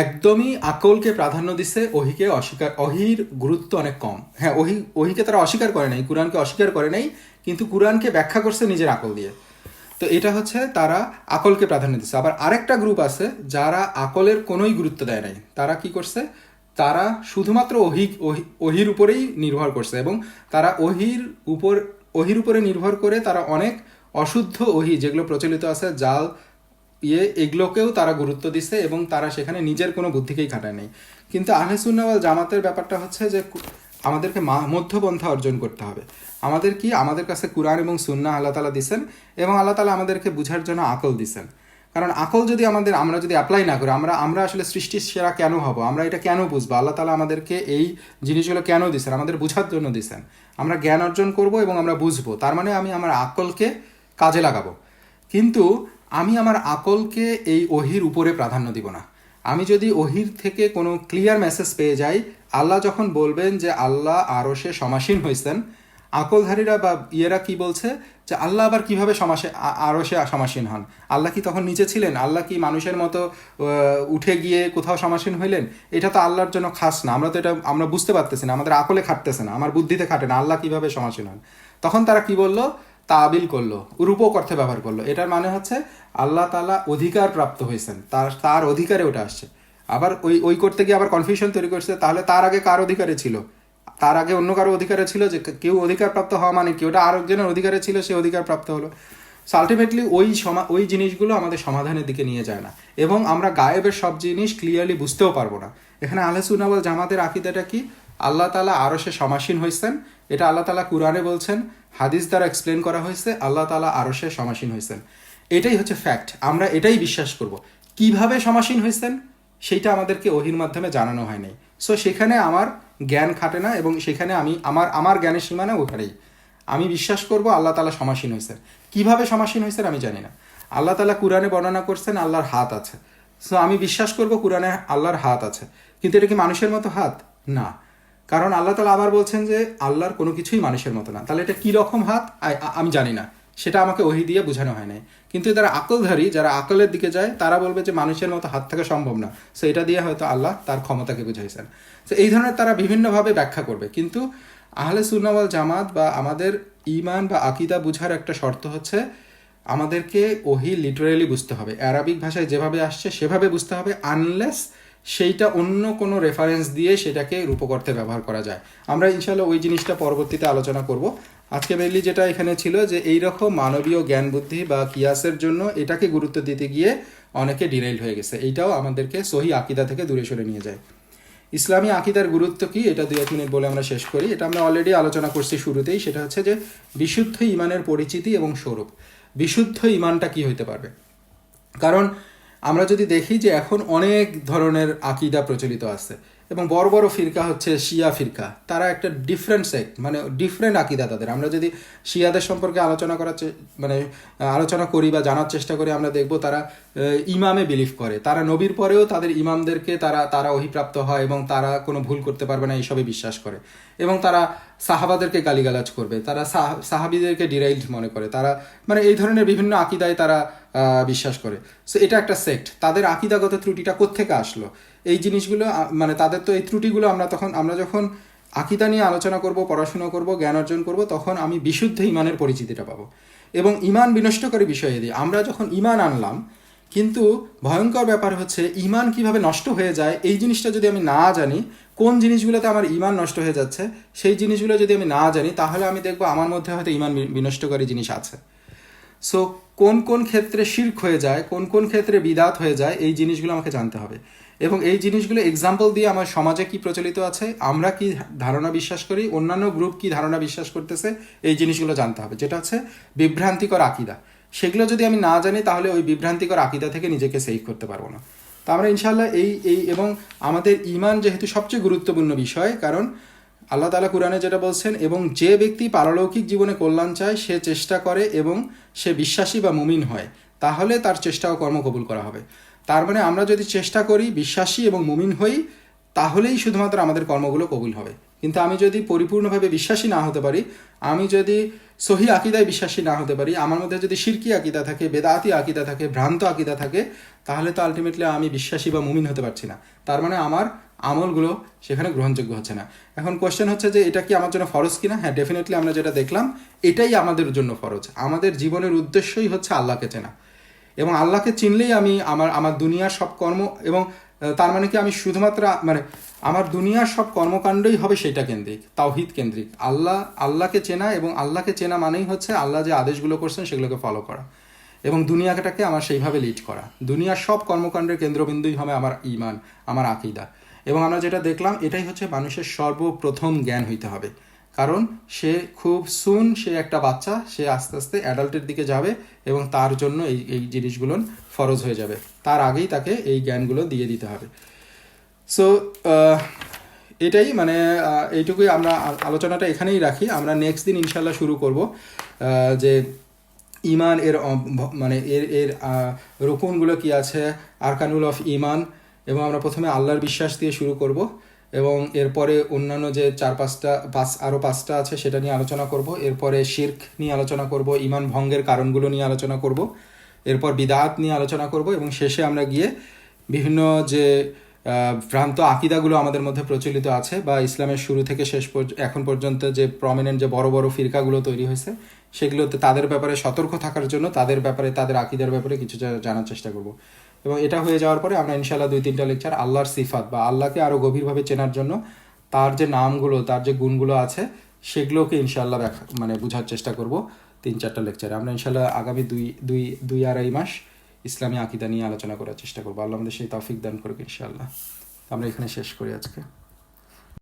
একদমই আকলকে প্রাধান্য দিচ্ছে, ওহিকে অস্বীকার, ওহির গুরুত্ব অনেক কম। হ্যাঁ, ওহিকে তারা অস্বীকার করে নাই, কুরআনকে অস্বীকার করে নাই, কিন্তু কুরআনকে ব্যাখ্যা করছে নিজের আকল দিয়ে। তো এটা হচ্ছে তারা আকলকে প্রাধান্য দিচ্ছে। আবার আরেকটা গ্রুপ আছে যারা আকলের কোনোই গুরুত্ব দেয় নাই। তারা কি করছে, তারা শুধুমাত্র ওহির উপরেই নির্ভর করছে, এবং তারা ওহির উপরে নির্ভর করে তারা অনেক অশুদ্ধ ওহি যেগুলো প্রচলিত আছে, জাল, এগুলোকেও তারা গুরুত্ব দিচ্ছে, এবং তারা সেখানে নিজের কোনো বুদ্ধিকেই খাটায় নেই। কিন্তু আহলে সুন্নাহ ওয়াল জামাতের ব্যাপারটা হচ্ছে যে আমাদেরকে মধ্যপন্থা অর্জন করতে হবে। আমাদের কাছে কুরআন এবং সুন্নাহ আল্লাহ তাআলা দিছেন, এবং আল্লাহ তাআলা আমাদেরকে বুঝার জন্য আকল দিছেন। কারণ আকল যদি আমরা যদি অ্যাপ্লাই না করি, আমরা আসলে সৃষ্টির সেরা কেন হব, আমরা এটা কেন বুঝবো, আল্লাহ তাআলা আমাদেরকে এই জিনিসগুলো কেন দিছেন, আমাদের বুঝার জন্য দিছেন। আমরা জ্ঞান অর্জন করব এবং আমরা বুঝবো, তার মানে আমি আমার আকলকে কাজে লাগাবো। কিন্তু আমি আমার আকলকে এই ওহির উপরে প্রাধান্য দিব না। আমি যদি ওহির থেকে কোনো ক্লিয়ার মেসেজ পেয়ে যাই, আল্লাহ যখন বলবেন যে আল্লাহ আরশে সমাসীন হয়েছেন, আকলধারীরা বা ইয়েরা কি বলছে যে আল্লাহ আবার কিভাবে আরশে সমাসীন হন, আল্লাহ কি তখন নিচে ছিলেন, আল্লাহ কি মানুষের মতো উঠে গিয়ে কোথাও সমাসীন হইলেন? এটা তো আল্লাহর জন্য খাস না, আমরা বুঝতে পারতেছি না, আমাদের আকলে খাটতেছে না, আমার বুদ্ধিতে খাটে না, আল্লাহ কিভাবে সমাসীন হন। তখন তারা কি বললো, তাবিল করলো, রূপক অর্থে ব্যবহার করলো। এটার মানে হচ্ছে আল্লাহ তাআলা অধিকার প্রাপ্ত হয়েছেন, তার অধিকারে ওটা আসছে। আবার ওই করতে গিয়ে আবার কনফিউশন তৈরি করছে, তাহলে তার আগে কার অধিকারে ছিল? তার আগে অন্য কারো অধিকারে ছিল, যে কেউ অধিকার প্রাপ্ত হওয়া মানে কি ওটা আরেকজনের অধিকারে ছিল, সে অধিকার প্রাপ্ত হলো। সো আলটিমেটলি ওই জিনিসগুলো আমাদের সমাধানের দিকে নিয়ে যায় না, এবং আমরা গায়েবের সব জিনিস ক্লিয়ারলি বুঝতেও পারবো না। এখানে আহলে সুন্নাহ ওয়াল জামাতের আকীদাটা কি? আল্লাহ তাআলা আরশে সমাসীন হয়েছেন, এটা আল্লাহ তাআলা কুরআনে বলছেন, হাদিস দ্বারা এক্সপ্লেন করা হয়েছে, আল্লাহ তাআলা আরশে সমাসীন হয়েছেন। এটাই হচ্ছে ফ্যাক্ট, আমরা এটাই বিশ্বাস করব। কিভাবে সমাসীন হয়েছেন সেইটা আমাদেরকে ওহির মাধ্যমে জানানো হয় নাই। সো সেখানে আমার জ্ঞান খাটে না, এবং সেখানে আমি আমার জ্ঞানের সীমানা ওখানেই। আমি বিশ্বাস করব আল্লাহ তাআলা সমাসীন হয়েছেন। কিভাবে সমাসীন হয়েছেন আমি জানি না। আল্লাহ তাআলা কুরআনে বর্ণনা করছেন আল্লাহর হাত আছে, সো আমি বিশ্বাস করব কুরআনে আল্লাহর হাত আছে, কিন্তু এটা কি মানুষের মতো হাত? না, কারণ আল্লাহ তাআলা আবার বলছেন যে আল্লাহর কোনো কিছুই মানুষের মতো না। তাহলে এটা কি রকম হাত আমি জানি না, সেটা আমাকে ওহী দিয়ে বোঝানো হয় নাই। কিন্তু যারা আকলধারী, যারা আকলের দিকে যায়, তারা বলবে যে মানুষের মতো হাত থাকা সম্ভব না, সো এটা দিয়ে হয়তো আল্লাহ তার ক্ষমতাকে বুঝাইছেন। তো এই ধরনের তারা বিভিন্নভাবে ব্যাখ্যা করবে, কিন্তু আহলে সুন্নাহ ওয়াল জামাত বা আমাদের ঈমান বা আকীদা বুঝার একটা শর্ত হচ্ছে আমাদেরকে ওহী লিটারেলি বুঝতে হবে, অ্যারাবিক ভাষায় যেভাবে আসছে সেভাবে বুঝতে হবে, আনলেস সেইটা অন্য কোনো রেফারেন্স দিয়ে সেটাকে রূপকর্থে ব্যবহার করা যায়। আমরা ইনশাল্লাহ ওই জিনিসটা পরবর্তীতে আলোচনা করব। আজকে মেনলি যেটা এখানে ছিল যে এইরকম মানবীয় জ্ঞান বুদ্ধি বা কিয়াসের জন্য এটাকে গুরুত্ব দিতে গিয়ে অনেকে ডিরাইল হয়ে গেছে, এইটাও আমাদেরকে সহি আকীদা থেকে দূরে সরে নিয়ে যায়। ইসলামী আকীদার গুরুত্ব কি, এটা 2-1 মিনিট বলে আমরা শেষ করি। এটা আমরা অলরেডি আলোচনা করছি শুরুতেই, সেটা হচ্ছে যে বিশুদ্ধ ঈমানের পরিচিতি এবং স্বরূপ। বিশুদ্ধ ঈমানটা কি হইতে পারবে? কারণ আমরা যদি দেখি যে এখন অনেক ধরনের আকীদা প্রচলিত আছে, এবং বড় বড় ফিরকা হচ্ছে শিয়া ফিরকা, তারা একটা ডিফারেন্ট সেক্ট, মানে ডিফারেন্ট আকীদা তাদের। আমরা যদি শিয়াদের সম্পর্কে আলোচনা করি বা জানার চেষ্টা করি, আমরা দেখব তারা ইমামে বিলিভ করে, তারা নবীর পরেও তাদের ইমামদেরকে তারা অহিপ্রাপ্ত হয় এবং তারা কোনো ভুল করতে পারবে না এইসবে বিশ্বাস করে, এবং তারা সাহাবাদেরকে গালিগালাজ করবে, তারা সাহাবিদেরকে ডিরাইলড মনে করে, তারা মানে এই ধরনের বিভিন্ন আকীদায় তারা বিশ্বাস করে। সো এটা একটা সেক্ট। তাদের আকীদাগত ত্রুটিটা কোত্থেকে আসলো, এই জিনিসগুলো মানে তাদের তো এই ত্রুটিগুলো আমরা যখন আকীদা নিয়ে আলোচনা করব, পড়াশোনা করব, জ্ঞান অর্জন করব, তখন আমি বিশুদ্ধ ঈমানের পরিচিতিটা পাবো। এবং ঈমান বিনষ্টকারী বিষয় দিয়ে আমরা যখন ঈমান আনলাম, কিন্তু ভয়ঙ্কর ব্যাপার হচ্ছে ঈমান কিভাবে নষ্ট হয়ে যায় এই জিনিসটা যদি আমি না জানি, কোন জিনিসগুলোতে আমার ঈমান নষ্ট হয়ে যাচ্ছে সেই জিনিসগুলো যদি আমি না জানি, তাহলে আমি দেখবো আমার মধ্যে হয়তো ঈমান বিনষ্টকারী জিনিস আছে। সো কোন কোন ক্ষেত্রে শিরক হয়ে যায়, কোন কোন ক্ষেত্রে বিদাত হয়ে যায়, এই জিনিসগুলো আমাকে জানতে হবে। এবং এই জিনিসগুলো এক্সাম্পল দিয়ে আমার সমাজে কি প্রচলিত আছে, আমরা কি ধারণা বিশ্বাস করি, অন্যান্য গ্রুপ কি ধারণা বিশ্বাস করতেছে, এই জিনিসগুলো জানতে হবে, যেটা হচ্ছে বিভ্রান্তিকর আকীদা। সেগুলো যদি আমি না জানি, তাহলে ওই বিভ্রান্তিকর আকীদা থেকে নিজেকে সেভ করতে পারবো না। তো আমরা ইনশাল্লাহ এই এবং আমাদের ঈমান যেহেতু সবচেয়ে গুরুত্বপূর্ণ বিষয়, কারণ আল্লাহ তাআলা কুরআনে যেটা বলছেন, এবং যে ব্যক্তি পারলৌকিক জীবনে কল্যাণ চায় সে চেষ্টা করে এবং সে বিশ্বাসী বা মুমিন হয়, তাহলে তার চেষ্টা ও কর্ম কবুল করা হবে। তার মানে আমরা যদি চেষ্টা করি, বিশ্বাসী এবং মুমিন হই, তাহলেই শুধুমাত্র আমাদের কর্মগুলো কবুল হবে। কিন্তু আমি যদি পরিপূর্ণভাবে বিশ্বাসী না হতে পারি, আমি যদি সহি আকীদায় বিশ্বাসী না হতে পারি, আমার মধ্যে যদি শিরকি আকীদা থাকে, বেদাতি আকীদা থাকে, ভ্রান্ত আকীদা থাকে, তাহলে তো আলটিমেটলি আমি বিশ্বাসী বা মুমিন হতে পারছি না। তার মানে আমার আমলগুলো সেখানে গ্রহণযোগ্য হচ্ছে না। এখন কোশ্চেন হচ্ছে যে এটা কি আমার জন্য ফরজ কিনা? হ্যাঁ, ডেফিনেটলি আমরা যেটা দেখলাম এটাই আমাদের জন্য ফরজ। আমাদের জীবনের উদ্দেশ্যই হচ্ছে আল্লাহকে চেনা, এবং আল্লাহকে চিনলেই আমি আমার দুনিয়ার সব কর্ম, এবং তার মানে কি আমি শুধুমাত্র মানে আমার দুনিয়ার সব কর্মকাণ্ডই হবে সেটা কেন্দ্রিক, তাওহীদ কেন্দ্রিক। আল্লাহকে চেনা, এবং আল্লাহকে চেনা মানেই হচ্ছে আল্লাহ যে আদেশগুলো করছেন সেগুলোকে ফলো করা, এবং দুনিয়াটাকে আমার সেইভাবে লিড করা। দুনিয়ার সব কর্মকাণ্ডের কেন্দ্রবিন্দুই হবে আমার ঈমান, আমার আকীদা। এবং আমরা যেটা দেখলাম এটাই হচ্ছে মানুষের সর্বপ্রথম জ্ঞান হইতে হবে, কারণ সে খুব সুন, সে একটা বাচ্চা, সে আস্তে আস্তে অ্যাডাল্টের দিকে যাবে, এবং তার জন্য এই জিনিসগুলো ফরজ হয়ে যাবে। তার আগেই তাকে এই জ্ঞানগুলো দিয়ে দিতে হবে। সো এটাই মানে এইটুকুই আমরা আলোচনাটা এখানেই রাখি। আমরা নেক্সট দিন ইনশাল্লাহ শুরু করব যে ঈমান এর মানে এর রুকুনগুলো কি আছে, আরকানুল অফ ঈমান, এবং আমরা প্রথমে আল্লাহর বিশ্বাস দিয়ে শুরু করব, এবং এরপরে অন্যান্য যে আরও পাঁচটা আছে সেটা নিয়ে আলোচনা করব। এরপরে শিরক নিয়ে আলোচনা করব, ঈমান ভঙ্গের কারণগুলো নিয়ে আলোচনা করব, এরপর বিদআত নিয়ে আলোচনা করব, এবং শেষে আমরা গিয়ে বিভিন্ন যে ভ্রান্ত আকীদাগুলো আমাদের মধ্যে প্রচলিত আছে, বা ইসলামের শুরু থেকে এখন পর্যন্ত যে প্রমিনেন্ট যে বড় বড় ফিরকাগুলো তৈরি হয়েছে, সেগুলোতে তাদের ব্যাপারে সতর্ক থাকার জন্য, তাদের আকীদার ব্যাপারে কিছু জানার চেষ্টা করব। এবং এটা হয়ে যাওয়ার পরে আমরা ইনশাল্লাহ 2-3টা লেকচার আল্লাহর সিফাত বা আল্লাহকে আরও গভীরভাবে চেনার জন্য তার যে নামগুলো, তার যে গুণগুলো আছে, সেগুলোকে ইনশাল্লাহ মানে বোঝার চেষ্টা করব 3-4টা লেকচারে। আমরা ইনশাল্লাহ আগামী 2-2.5 মাস ইসলামী আকীদা নিয়ে আলোচনা করার চেষ্টা করবো। আল্লাহ আমাদের সেই তৌফিক দান করুক ইনশাআল্লাহ। আমরা এখানে শেষ করি আজকে।